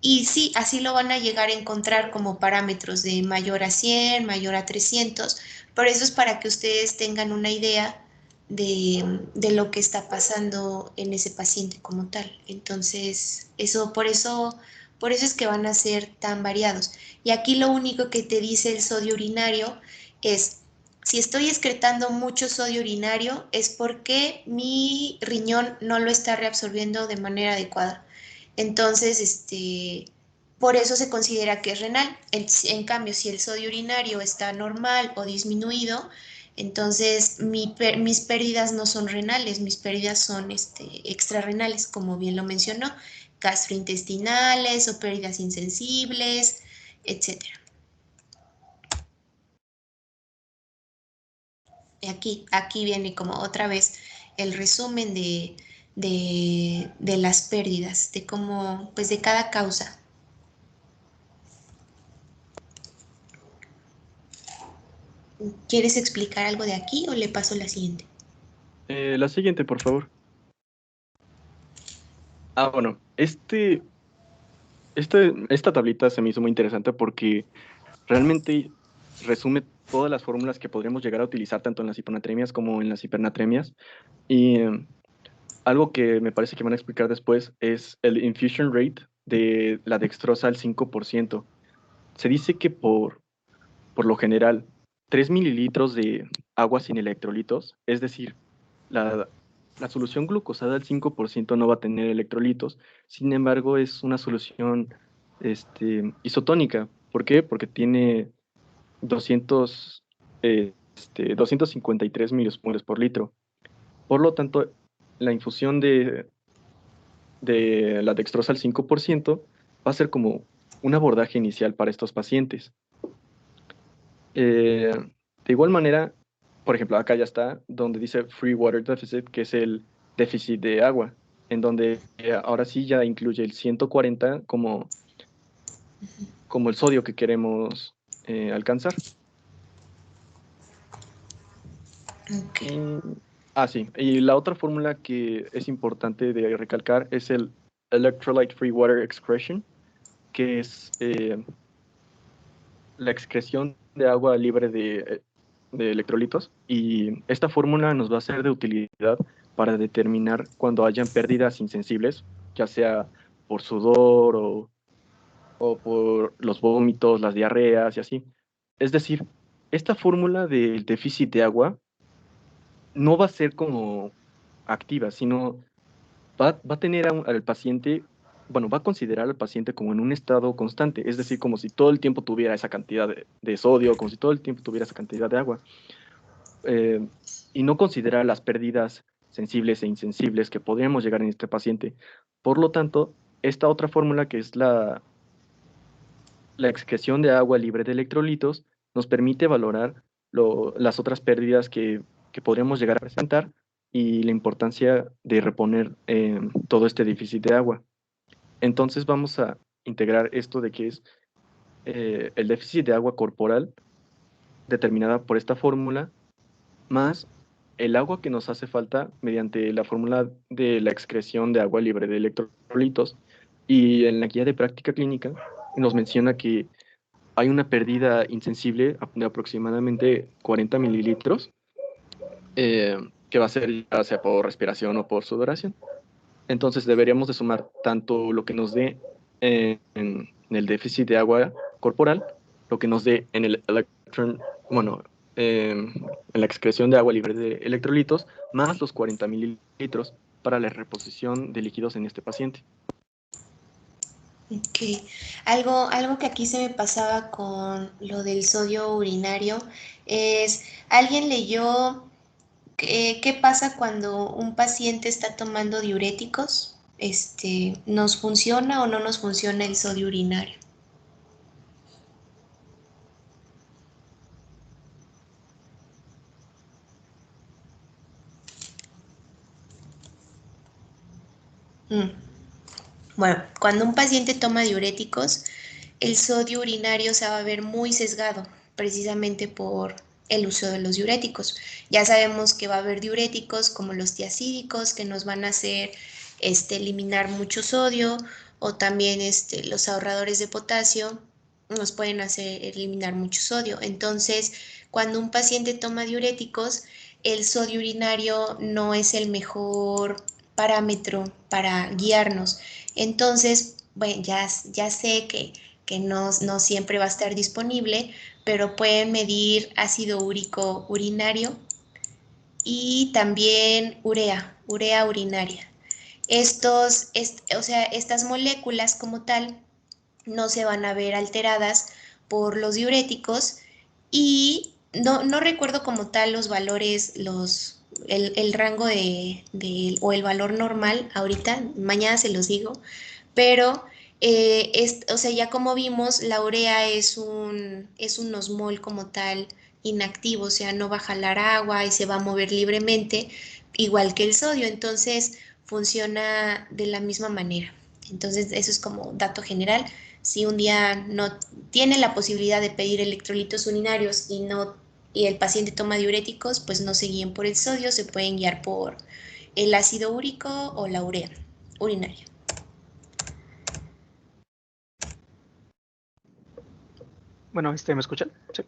Y sí, así lo van a llegar a encontrar como parámetros de mayor a 100, mayor a 300. Por eso es para que ustedes tengan una idea de lo que está pasando en ese paciente como tal. Entonces, por eso es que van a ser tan variados. Y aquí lo único que te dice el sodio urinario es, si estoy excretando mucho sodio urinario, es porque mi riñón no lo está reabsorbiendo de manera adecuada. Entonces, por eso se considera que es renal. En cambio, si el sodio urinario está normal o disminuido, entonces mis pérdidas no son renales, mis pérdidas son extrarrenales, como bien lo mencionó, gastrointestinales o pérdidas insensibles, etcétera. Y aquí viene como otra vez el resumen de las pérdidas, de cómo, pues de cada causa. ¿Quieres explicar algo de aquí o le paso la siguiente? La siguiente, por favor. Bueno, esta tablita se me hizo muy interesante porque realmente resume todas las fórmulas que podríamos llegar a utilizar tanto en las hiponatremias como en las hipernatremias. Y algo que me parece que van a explicar después es el infusion rate de la dextrosa al 5%. Se dice que por lo general, 3 mililitros de agua sin electrolitos, es decir, la, la solución glucosada al 5% no va a tener electrolitos, sin embargo, es una solución isotónica. ¿Por qué? Porque tiene 253 milismoles por litro. Por lo tanto, la infusión de la dextrosa al 5% va a ser como un abordaje inicial para estos pacientes. De igual manera, por ejemplo, acá ya está, donde dice Free Water Deficit, que es el déficit de agua, en donde ahora sí ya incluye el 140 como el sodio que queremos alcanzar. Ok. Y, sí, y la otra fórmula que es importante de recalcar es el Electrolyte Free Water Excretion, que es la excreción de agua libre de electrolitos, y esta fórmula nos va a ser de utilidad para determinar cuando hayan pérdidas insensibles, ya sea por sudor o por los vómitos, las diarreas y así. Es decir, esta fórmula del déficit de agua no va a ser como activa, sino va a tener al paciente, bueno, va a considerar al paciente como en un estado constante, es decir, como si todo el tiempo tuviera esa cantidad de sodio, como si todo el tiempo tuviera esa cantidad de agua, eh, y no considerar las pérdidas sensibles e insensibles que podríamos llegar en este paciente. Por lo tanto, esta otra fórmula, que es la excreción de agua libre de electrolitos, nos permite valorar las otras pérdidas que podríamos llegar a presentar y la importancia de reponer todo este déficit de agua. Entonces vamos a integrar esto de que es el déficit de agua corporal determinada por esta fórmula, más el agua que nos hace falta mediante la fórmula de la excreción de agua libre de electrolitos. Y en la guía de práctica clínica nos menciona que hay una pérdida insensible de aproximadamente 40 mililitros, que va a ser ya sea por respiración o por sudoración. Entonces deberíamos de sumar tanto lo que nos dé en el déficit de agua corporal, lo que nos dé en el bueno, en la excreción de agua libre de electrolitos, más los 40 mililitros para la reposición de líquidos en este paciente. Ok. Algo que aquí se me pasaba con lo del sodio urinario es, ¿alguien leyó qué pasa cuando un paciente está tomando diuréticos? ¿Nos funciona o no nos funciona el sodio urinario? Mm. Bueno, cuando un paciente toma diuréticos, el sodio urinario se va a ver muy sesgado, precisamente por el uso de los diuréticos. Ya sabemos que va a haber diuréticos como los tiacídicos que nos van a hacer eliminar mucho sodio, o también los ahorradores de potasio nos pueden hacer eliminar mucho sodio. Entonces, cuando un paciente toma diuréticos, el sodio urinario no es el mejor parámetro para guiarnos. Entonces, bueno, ya sé que no siempre va a estar disponible, pero pueden medir ácido úrico urinario y también urea urinaria. O sea, estas moléculas como tal no se van a ver alteradas por los diuréticos, y no recuerdo como tal los valores, el rango o el valor normal ahorita, mañana se los digo, pero o sea, ya como vimos, la urea es un osmol como tal inactivo, o sea, no va a jalar agua y se va a mover libremente, igual que el sodio, entonces funciona de la misma manera. Entonces, eso es como dato general. Si un día no tiene la posibilidad de pedir electrolitos urinarios y el paciente toma diuréticos, pues no se guíen por el sodio, se pueden guiar por el ácido úrico o la urea urinaria. Bueno, ¿me escuchan? Sí.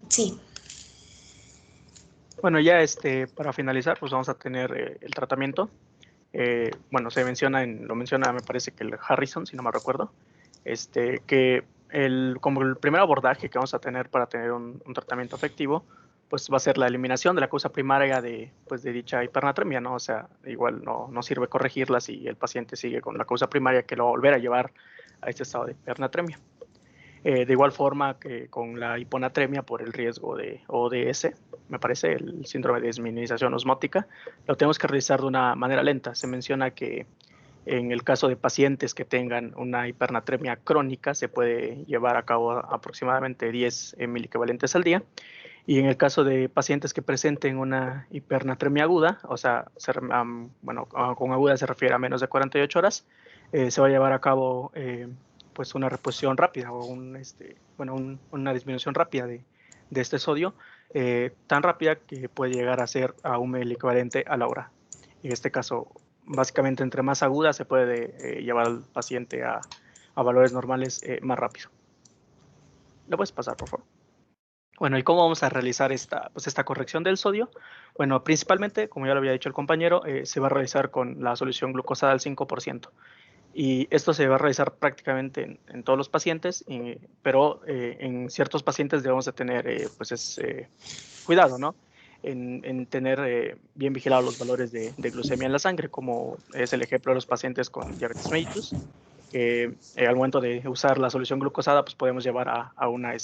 Sí. Bueno, ya para finalizar, pues vamos a tener el tratamiento. Bueno, lo menciona, me parece que el Harrison, si no me recuerdo, que como el primer abordaje que vamos a tener para tener un tratamiento efectivo, pues va a ser la eliminación de la causa primaria pues de dicha hipernatremia, ¿no? O sea, igual no sirve corregirla si el paciente sigue con la causa primaria, que lo va a volver a llevar a este estado de hipernatremia. De igual forma que con la hiponatremia por el riesgo de ODS, me parece, el síndrome de desminimización osmótica, lo tenemos que realizar de una manera lenta. Se menciona que en el caso de pacientes que tengan una hipernatremia crónica, se puede llevar a cabo aproximadamente 10 miliequivalentes al día. Y en el caso de pacientes que presenten una hipernatremia aguda, o sea, con aguda se refiere a menos de 48 horas, se va a llevar a cabo pues una reposición rápida o una disminución rápida de este sodio, tan rápida que puede llegar a ser a un miliequivalente a la hora. En este caso, básicamente entre más aguda se puede llevar al paciente a valores normales más rápido. ¿Lo puedes pasar, por favor? Bueno, ¿y cómo vamos a realizar esta corrección del sodio? Bueno, principalmente, como ya lo había dicho el compañero, se va a realizar con la solución glucosada al 5%. Y esto se va a realizar prácticamente en todos los pacientes, pero en ciertos pacientes debemos de tener cuidado, ¿no? En tener bien vigilados los valores de glucemia en la sangre, como es el ejemplo de los pacientes con diabetes mellitus, que al momento de usar la solución glucosada, pues podemos llevar a una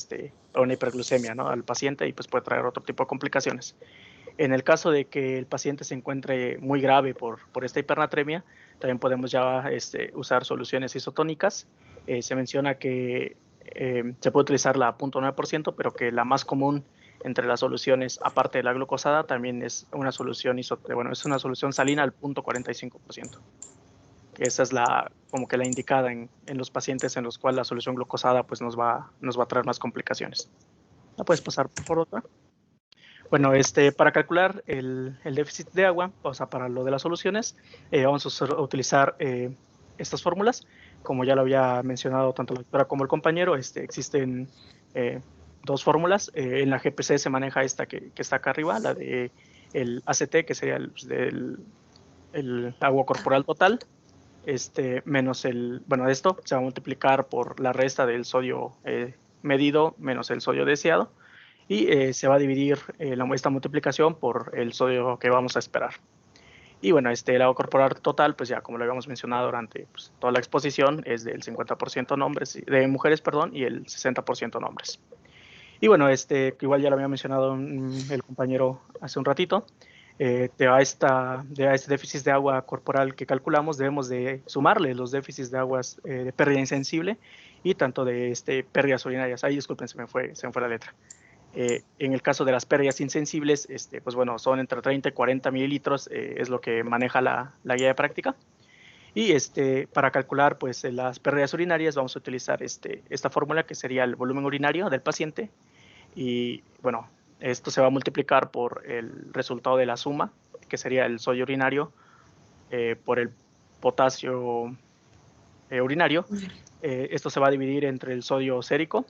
hiperglucemia, ¿no?, al paciente, y pues puede traer otro tipo de complicaciones. En el caso de que el paciente se encuentre muy grave por esta hipernatremia, también podemos ya usar soluciones isotónicas. Se menciona que se puede utilizar la 0.9%, pero que la más común entre las soluciones, aparte de la glucosada, también es una solución salina al 0.45%. Esa es como que la indicada en los pacientes en los cuales la solución glucosada pues nos va a traer más complicaciones. ¿La puedes pasar por otra? Bueno, para calcular el déficit de agua, o sea, para lo de las soluciones, vamos a utilizar estas fórmulas. Como ya lo había mencionado tanto la doctora como el compañero, existen dos fórmulas. En la GPC se maneja esta que está acá arriba, la de el ACT, que sería el agua corporal total, menos esto se va a multiplicar por la resta del sodio medido menos el sodio deseado, y se va a dividir esta multiplicación por el sodio que vamos a esperar. Y bueno, el agua corporal total, pues ya como lo habíamos mencionado durante pues, toda la exposición, es del 50% de mujeres, y el 60% hombres. Y bueno, igual ya lo había mencionado el compañero hace un ratito, de este déficit de agua corporal que calculamos, debemos de sumarle los déficits de aguas de pérdida insensible y tanto de pérdidas urinarias. Ahí, disculpen, se me fue la letra. En el caso de las pérdidas insensibles, pues bueno, son entre 30 y 40 mililitros, es lo que maneja la guía de práctica. Y para calcular pues las pérdidas urinarias vamos a utilizar esta fórmula, que sería el volumen urinario del paciente. Y bueno, esto se va a multiplicar por el resultado de la suma, que sería el sodio urinario, por el potasio urinario. Esto se va a dividir entre el sodio sérico.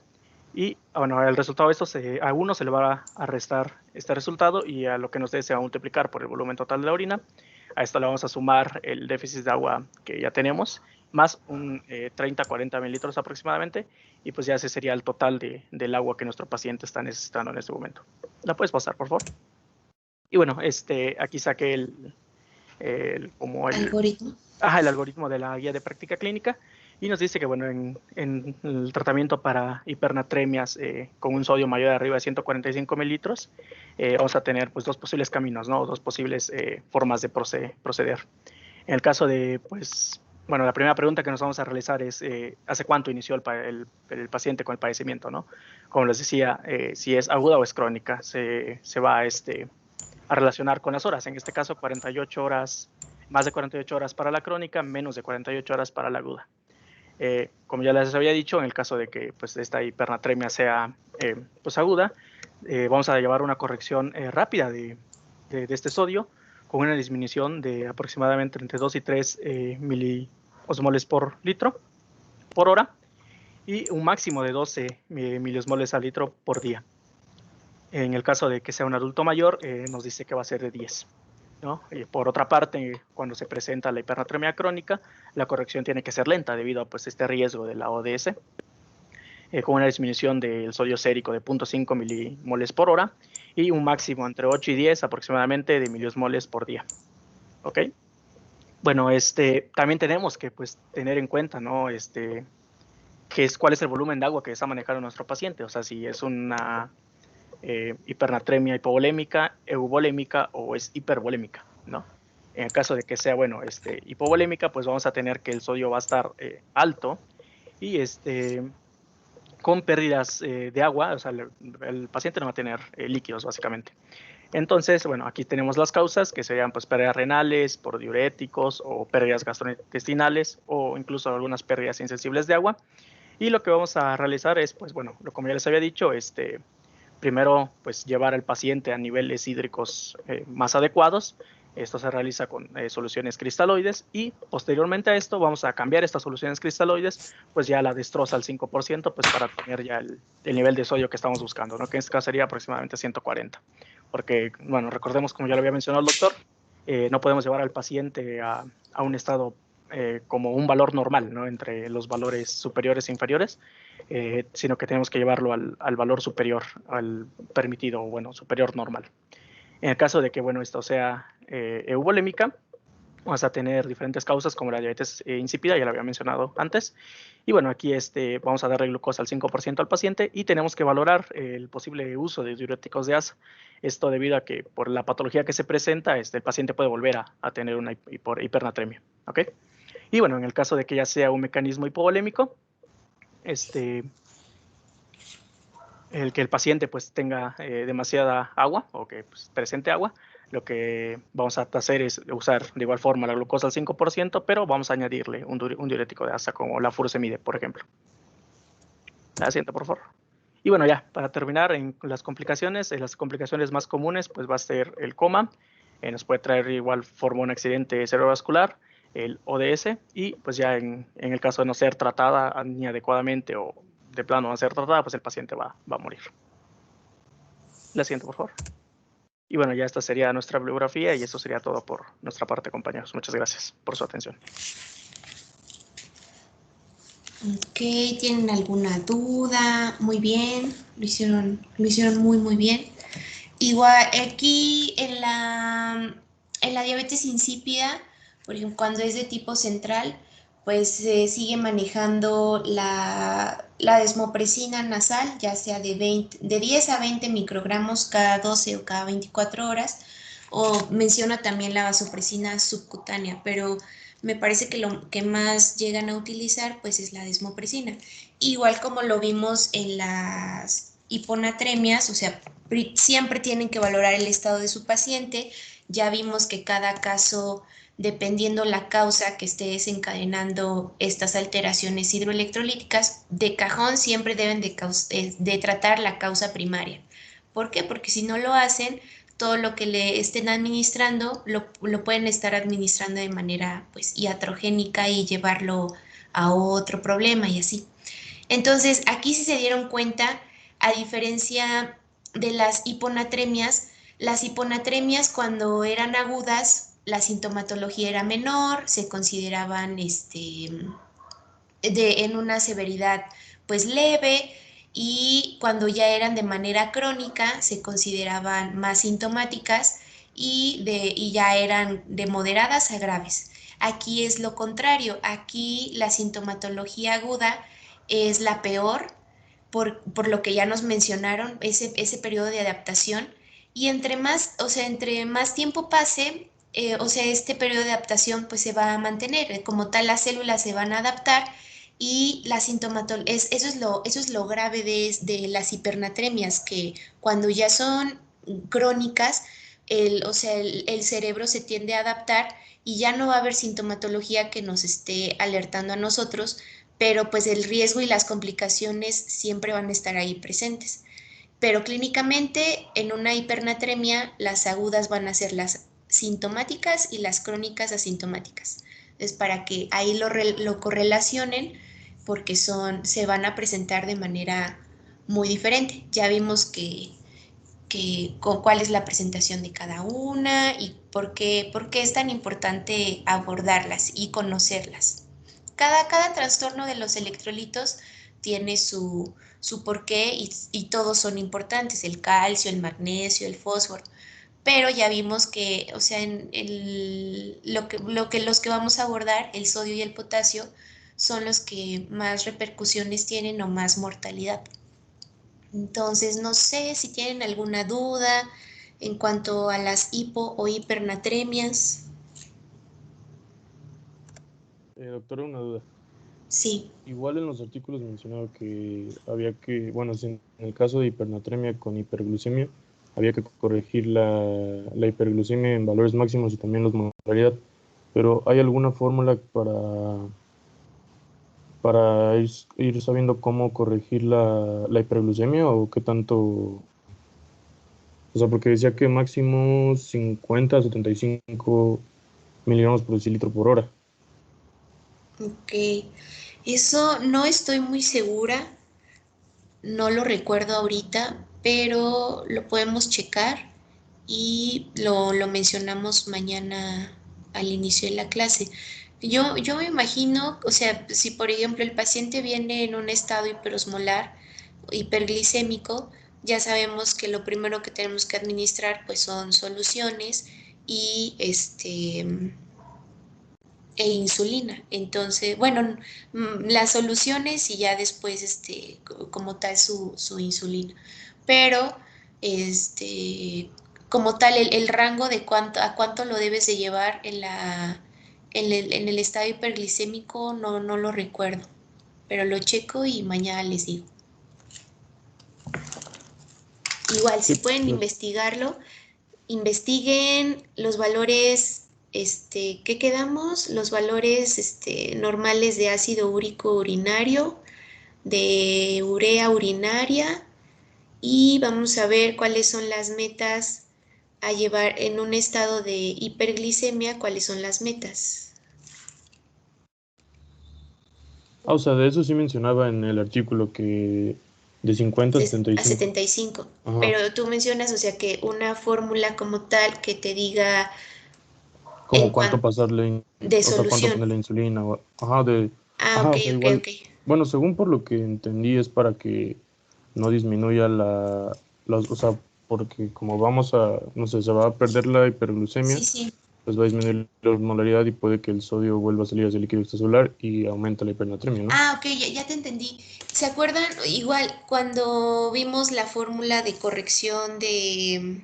Y bueno, el resultado de esto a uno se le va a restar este resultado, y a lo que nos dé se va a multiplicar por el volumen total de la orina. A esto le vamos a sumar el déficit de agua que ya tenemos, más un 30-40 mililitros aproximadamente, y pues ya ese sería el total del agua que nuestro paciente está necesitando en este momento. ¿La puedes pasar, por favor? Y bueno, aquí saqué el algoritmo. El algoritmo de la guía de práctica clínica, y nos dice que bueno, en el tratamiento para hipernatremias con un sodio mayor de arriba de 145 mililitros, vamos a tener pues dos posibles caminos, ¿no? Dos posibles formas de proceder. En el caso de, pues, bueno, la primera pregunta que nos vamos a realizar es ¿hace cuánto inició el paciente con el padecimiento, ¿no? Como les decía, si es aguda o es crónica, se va a relacionar con las horas. En este caso, 48 horas, más de 48 horas para la crónica, menos de 48 horas para la aguda. Como ya les había dicho, en el caso de que pues, esta hipernatremia sea pues, aguda, vamos a llevar una corrección rápida de este sodio, con una disminución de aproximadamente entre 2 y 3 miliosmoles por litro por hora, y un máximo de 12 miliosmoles al litro por día. En el caso de que sea un adulto mayor, nos dice que va a ser de 10. ¿no? Y por otra parte, cuando se presenta la hipernatremia crónica, la corrección tiene que ser lenta debido a pues, este riesgo de la ODS, con una disminución del sodio sérico de 0.5 milimoles por hora y un máximo entre 8 y 10 aproximadamente de miliosmoles por día. ¿Ok? Bueno, también tenemos que pues, tener en cuenta, ¿no? Cuál es el volumen de agua que está manejando nuestro paciente. O sea, si es una hipernatremia hipovolémica, euvolémica o es hipervolémica, ¿no? En el caso de que sea, bueno, hipovolémica, pues vamos a tener que el sodio va a estar alto y con pérdidas de agua, o sea, el paciente no va a tener líquidos, básicamente. Entonces, bueno, aquí tenemos las causas, que serían pues pérdidas renales por diuréticos o pérdidas gastrointestinales o incluso algunas pérdidas insensibles de agua. Y lo que vamos a realizar es, pues bueno, como ya les había dicho, primero, pues llevar al paciente a niveles hídricos más adecuados. Esto se realiza con soluciones cristaloides, y posteriormente a esto vamos a cambiar estas soluciones cristaloides, pues ya la destroza al 5%, pues para tener ya el nivel de sodio que estamos buscando, ¿no? Que en este caso sería aproximadamente 140. Porque, bueno, recordemos, como ya lo había mencionado el doctor, no podemos llevar al paciente a un estado como un valor normal, ¿no? Entre los valores superiores e inferiores, sino que tenemos que llevarlo al valor superior, al permitido, bueno, superior normal. En el caso de que, bueno, esto sea euvolémica, vamos a tener diferentes causas como la diabetes insípida, ya lo había mencionado antes. Y bueno, aquí vamos a darle glucosa al 5% al paciente, y tenemos que valorar el posible uso de diuréticos de asa. Esto debido a que por la patología que se presenta, el paciente puede volver a tener una hipernatremia. ¿Ok? Y bueno, en el caso de que ya sea un mecanismo hipovolémico, el que el paciente pues tenga demasiada agua o que pues, presente agua, lo que vamos a hacer es usar de igual forma la glucosa al 5%, pero vamos a añadirle un diurético de asa como la furosemide, por ejemplo. La siguiente, por favor. Y bueno, ya, para terminar, en las complicaciones más comunes pues va a ser el coma, nos puede traer igual forma un accidente cerebrovascular, el ODS, y pues ya en el caso de no ser tratada ni adecuadamente o de plano va a ser tratada, pues el paciente va a morir. La siguiente, por favor. Y bueno, ya esta sería nuestra bibliografía y esto sería todo por nuestra parte, compañeros. Muchas gracias por su atención. Ok, ¿tienen alguna duda? Muy bien, lo hicieron muy bien. Igual, aquí en la diabetes insípida, por ejemplo, cuando es de tipo central, pues se sigue manejando la desmopresina nasal, ya sea de 10 a 20 microgramos cada 12 o cada 24 horas, o menciona también la vasopresina subcutánea, pero me parece que lo que más llegan a utilizar pues es la desmopresina. Igual como lo vimos en las hiponatremias, o sea, siempre tienen que valorar el estado de su paciente. Ya vimos que cada caso, dependiendo la causa que esté desencadenando estas alteraciones hidroelectrolíticas, de cajón siempre deben de tratar la causa primaria. ¿Por qué? Porque si no lo hacen, todo lo que le estén administrando lo pueden estar administrando de manera pues iatrogénica y llevarlo a otro problema y así. Entonces, aquí sí se dieron cuenta, a diferencia de las hiponatremias cuando eran agudas, la sintomatología era menor, se consideraban en una severidad pues leve, y cuando ya eran de manera crónica se consideraban más sintomáticas y ya eran de moderadas a graves. Aquí es lo contrario, aquí la sintomatología aguda es la peor por lo que ya nos mencionaron, ese periodo de adaptación, y entre más tiempo pase, este periodo de adaptación pues se va a mantener, como tal las células se van a adaptar y la sintomatología, eso es lo grave de las hipernatremias, que cuando ya son crónicas, el cerebro se tiende a adaptar y ya no va a haber sintomatología que nos esté alertando a nosotros, pero pues el riesgo y las complicaciones siempre van a estar ahí presentes. Pero clínicamente en una hipernatremia las agudas van a ser las sintomáticas y las crónicas asintomáticas. Entonces, para que ahí lo correlacionen, porque se van a presentar de manera muy diferente. Ya vimos cuál es la presentación de cada una y por qué es tan importante abordarlas y conocerlas. Cada trastorno de los electrolitos tiene su porqué y todos son importantes, el calcio, el magnesio, el fósforo, pero ya vimos que, o sea, los que vamos a abordar, el sodio y el potasio, son los que más repercusiones tienen o más mortalidad. Entonces, no sé si tienen alguna duda en cuanto a las hipo o hipernatremias. Doctora, una duda. Sí. Igual en los artículos mencionaba que había que, bueno, si en el caso de hipernatremia con hiperglucemia, había que corregir la hiperglucemia en valores máximos y también la osmolaridad. Pero ¿hay alguna fórmula para ir sabiendo cómo corregir la hiperglucemia o qué tanto? O sea, porque decía que máximo 50 a 75 miligramos por decilitro por hora. Ok, eso no estoy muy segura, no lo recuerdo ahorita, pero lo podemos checar y lo mencionamos mañana al inicio de la clase. Yo me imagino, o sea, si por ejemplo el paciente viene en un estado hiperosmolar, hiperglicémico, ya sabemos que lo primero que tenemos que administrar pues son soluciones y e insulina. Entonces, bueno, las soluciones y ya después, como tal, su insulina. Pero, como tal, el rango de a cuánto lo debes de llevar en el estado hiperglicémico, no lo recuerdo. Pero lo checo y mañana les digo. Igual, si Sí, pueden gracias. investigarlo, investiguen los valores, ¿qué quedamos? Los valores normales de ácido úrico urinario, de urea urinaria, y vamos a ver cuáles son las metas a llevar en un estado de hiperglicemia, cuáles son las metas. O sea, de eso sí mencionaba en el artículo que de 50 a A 75. 75. Ajá. Pero tú mencionas, o sea, que una fórmula como tal que te diga Como en cuánto cuanto pasarle, de o sea, cuánto solución. ponerle insulina. Ah, Ajá, ok, o sea, ok, igual, ok. bueno, según por lo que entendí es para que no disminuya o sea, porque como vamos a, no sé, se va a perder la hiperglucemia, Sí, sí. pues va a disminuir la osmolaridad y puede que el sodio vuelva a salir hacia el líquido extracelular y aumenta la hipernatremia, ¿no? Ah, ok, ya te entendí. ¿Se acuerdan? Igual, cuando vimos la fórmula de corrección de,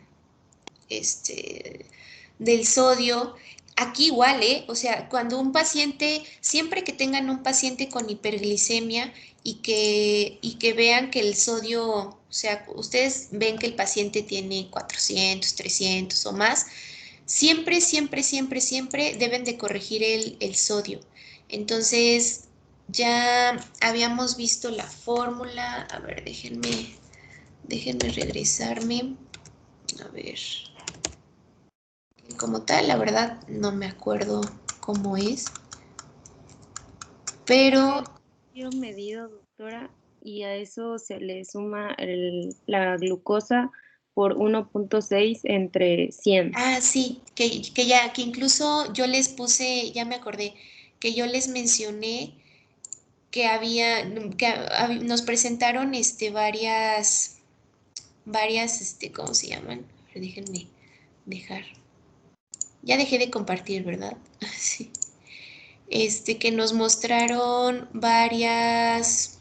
este, del sodio, aquí igual, ¿eh? O sea, cuando un paciente, siempre que tengan un paciente con hiperglicemia y que vean que el sodio, o sea, ustedes ven que el paciente tiene 400, 300 o más, siempre, siempre, siempre, siempre deben de corregir el sodio. Entonces, ya habíamos visto la fórmula. A ver, déjenme regresarme. A ver, como tal, la verdad, no me acuerdo cómo es. Pero, Sodio medido, doctora, y a eso se le suma la glucosa por 1.6 entre 100. sí, que incluso yo les puse, ya me acordé, que yo les mencioné que nos presentaron varias, ¿cómo se llaman? A ver, déjenme dejar. Ya dejé de compartir, ¿verdad? Sí. Que nos mostraron varias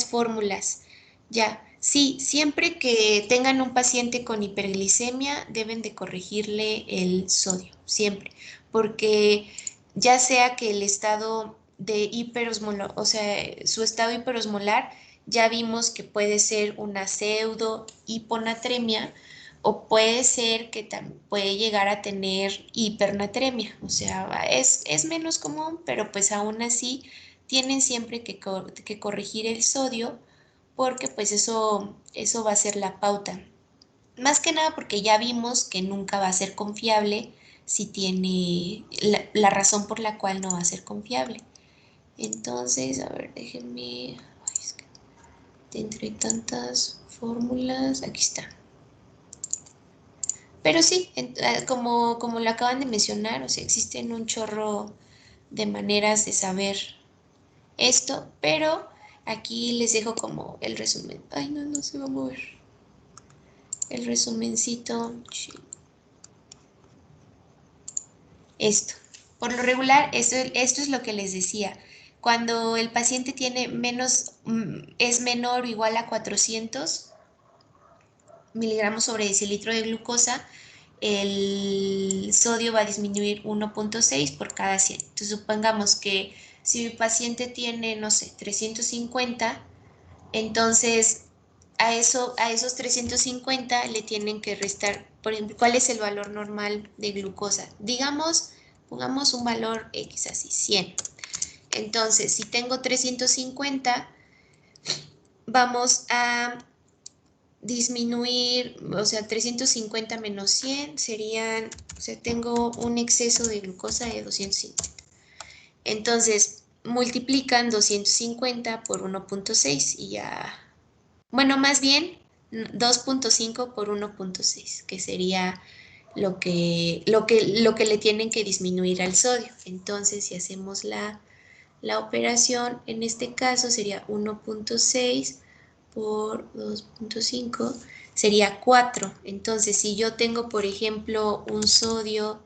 fórmulas. Ya, sí, siempre que tengan un paciente con hiperglicemia, deben de corregirle el sodio, siempre, porque ya sea que el estado de hiperosmolar, o sea, su estado hiperosmolar, ya vimos que puede ser una pseudo hiponatremia o puede ser que puede llegar a tener hipernatremia, o sea, es menos común, pero pues aún así tienen siempre que corregir el sodio porque pues eso va a ser la pauta. Más que nada porque ya vimos que nunca va a ser confiable si tiene la razón por la cual no va a ser confiable. Entonces, a ver, déjenme, ay, es que entre tantas fórmulas, aquí está. Pero sí, como lo acaban de mencionar, o sea, existen un chorro de maneras de saber esto, pero aquí les dejo como el resumen. Ay, no, no se va a mover. El resumencito. Esto. Por lo regular, esto es lo que les decía. Cuando el paciente tiene es menor o igual a 400 miligramos sobre decilitro de glucosa, el sodio va a disminuir 1.6 por cada 100. Entonces, supongamos que si mi paciente tiene, no sé, 350, entonces a esos 350 le tienen que restar, por ejemplo, ¿cuál es el valor normal de glucosa? Digamos, pongamos un valor X así, 100. Entonces, si tengo 350, vamos a disminuir, o sea, 350 menos 100 serían, o sea, tengo un exceso de glucosa de 250. Entonces, multiplican 250 por 1.6 y ya, bueno, más bien 2.5 por 1.6, que sería lo que le tienen que disminuir al sodio. Entonces, si hacemos la operación, en este caso sería 1.6 por 2.5, sería 4. Entonces, si yo tengo, por ejemplo, un sodio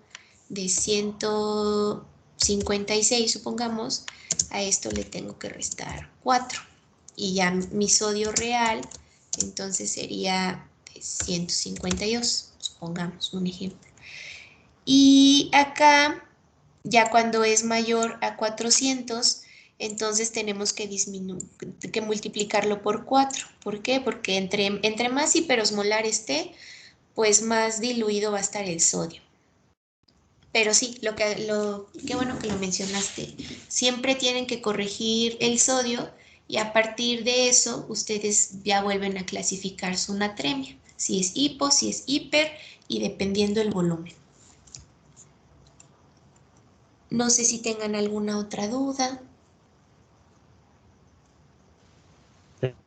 de 156, supongamos, a esto le tengo que restar 4. Y ya mi sodio real, entonces sería de 152, supongamos un ejemplo. Y acá, ya cuando es mayor a 400, entonces tenemos que multiplicarlo por 4. ¿Por qué? Porque entre más hiperosmolar esté, pues más diluido va a estar el sodio. Pero sí, qué bueno que lo mencionaste. Siempre tienen que corregir el sodio y a partir de eso ustedes ya vuelven a clasificar su natremia. Si es hipo, si es hiper y dependiendo el volumen. No sé si tengan alguna otra duda.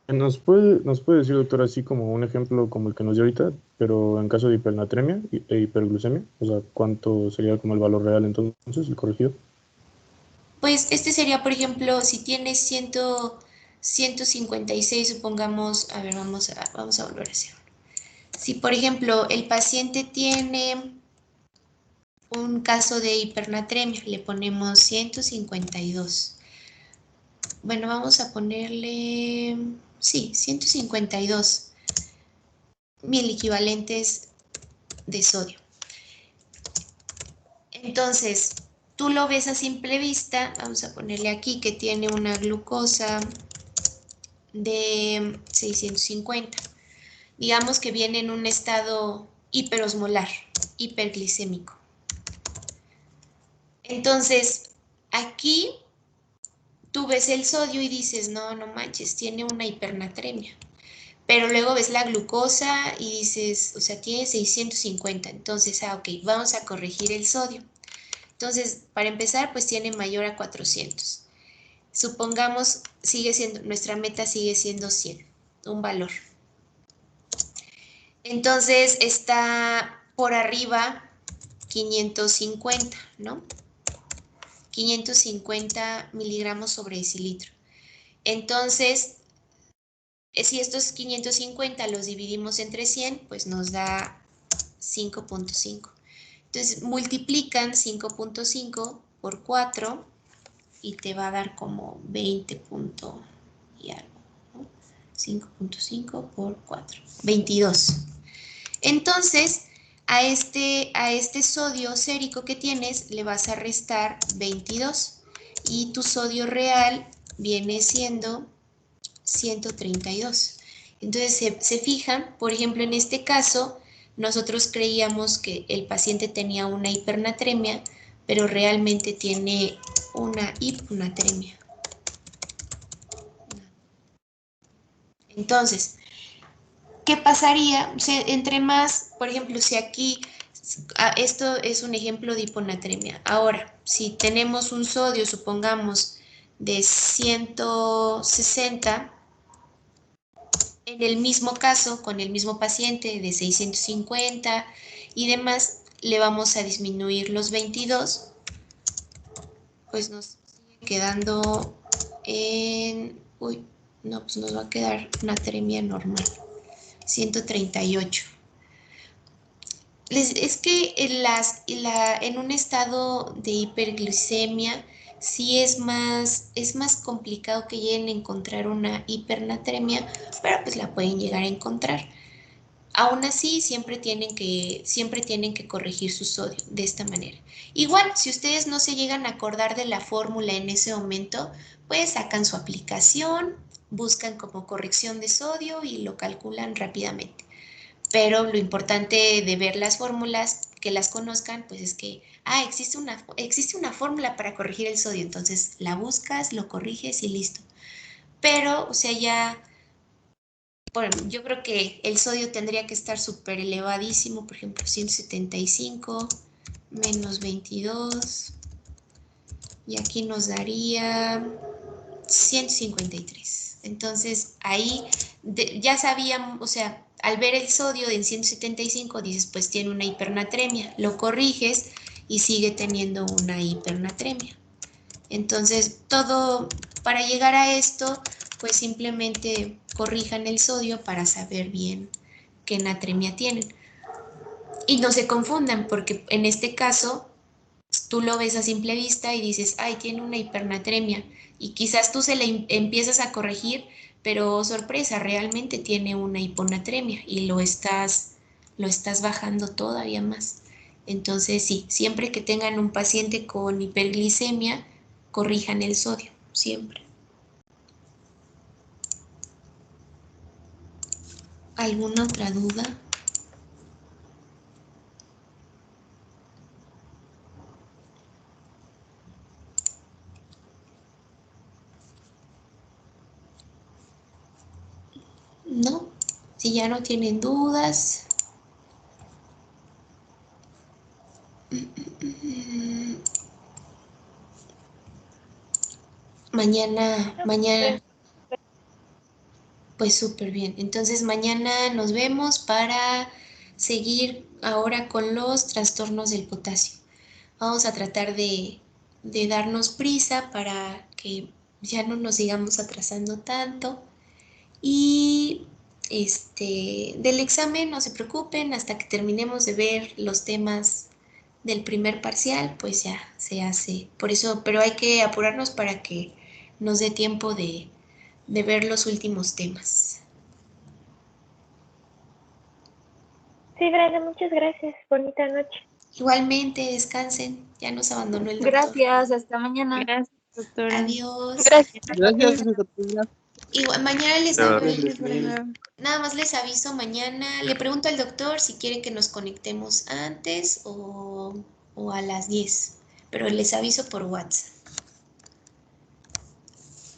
Nos puede decir, doctor, así como un ejemplo como el que nos dio ahorita, pero en caso de hipernatremia e hiperglucemia? O sea, ¿cuánto sería como el valor real entonces, el corregido? Pues este sería, por ejemplo, si tienes 156, supongamos, a ver, vamos a volver a hacer. Si, por ejemplo, el paciente tiene un caso de hipernatremia, le ponemos 152. Bueno, vamos a ponerle, sí, 152 mil equivalentes de sodio. Entonces, tú lo ves a simple vista, vamos a ponerle aquí que tiene una glucosa de 650. Digamos que viene en un estado hiperosmolar, hiperglicémico. Entonces, aquí tú ves el sodio y dices, no, no manches, tiene una hipernatremia. Pero luego ves la glucosa y dices, o sea, tiene 650. Entonces, ok, vamos a corregir el sodio. Entonces, para empezar, pues tiene mayor a 400. Supongamos, nuestra meta sigue siendo 100, un valor. Entonces, está por arriba 550, ¿no? 550 miligramos sobre decilitro. Entonces, si estos 550 los dividimos entre 100, pues nos da 5.5. Entonces, multiplican 5.5 por 4 y te va a dar como 20 punto y algo, ¿no? 5.5 por 4, 22. Entonces, a este sodio sérico que tienes le vas a restar 22 y tu sodio real viene siendo 132. Entonces, se fijan, por ejemplo, en este caso, nosotros creíamos que el paciente tenía una hipernatremia, pero realmente tiene una hiponatremia. Entonces, ¿qué pasaría? O sea, entre más, por ejemplo, si aquí, esto es un ejemplo de hiponatremia. Ahora, si tenemos un sodio, supongamos, de 160, en el mismo caso, con el mismo paciente de 650 y demás, le vamos a disminuir los 22, pues nos sigue quedando en, uy, no, pues nos va a quedar una atremia normal, 138. Es que en un estado de hiperglucemia sí es más complicado que lleguen a encontrar una hipernatremia, pero pues la pueden llegar a encontrar. Aún así, siempre tienen que corregir su sodio de esta manera. Igual, si ustedes no se llegan a acordar de la fórmula en ese momento, pues sacan su aplicación, buscan como corrección de sodio y lo calculan rápidamente. Pero lo importante de ver las fórmulas, que las conozcan, pues es que, existe una fórmula para corregir el sodio, entonces la buscas, lo corriges y listo. Pero, o sea, ya, yo creo que el sodio tendría que estar súper elevadísimo, por ejemplo, 175 menos 22, y aquí nos daría 153. Entonces, ahí ya sabíamos, o sea, al ver el sodio de 175, dices, pues tiene una hipernatremia. Lo corriges y sigue teniendo una hipernatremia. Entonces, todo, para llegar a esto, pues simplemente corrijan el sodio para saber bien qué natremia tienen. Y no se confundan, porque en este caso, tú lo ves a simple vista y dices, tiene una hipernatremia. Y quizás tú se le empiezas a corregir, pero sorpresa, realmente tiene una hiponatremia y lo estás bajando todavía más. Entonces, sí, siempre que tengan un paciente con hiperglicemia, corrijan el sodio, siempre. ¿Alguna otra duda? ¿No? Si ya no tienen dudas. Mañana, pues súper bien. Entonces mañana nos vemos para seguir ahora con los trastornos del potasio. Vamos a tratar de darnos prisa para que ya no nos sigamos atrasando tanto. Y del examen no se preocupen, hasta que terminemos de ver los temas del primer parcial, pues ya se hace. Por eso, pero hay que apurarnos para que nos dé tiempo de ver los últimos temas. Sí, Brenda, muchas gracias. Bonita noche. Igualmente, descansen. Ya nos abandonó el doctor. Gracias, hasta mañana. Gracias, doctora. Adiós. Gracias. Gracias, doctora. Igual, mañana les Gracias. nada más les aviso mañana. Le pregunto al doctor si quieren que nos conectemos antes o a las 10. Pero les aviso por WhatsApp.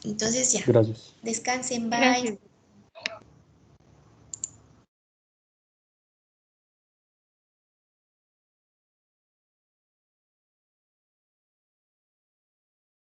Entonces ya. Gracias. Descansen, bye. Gracias.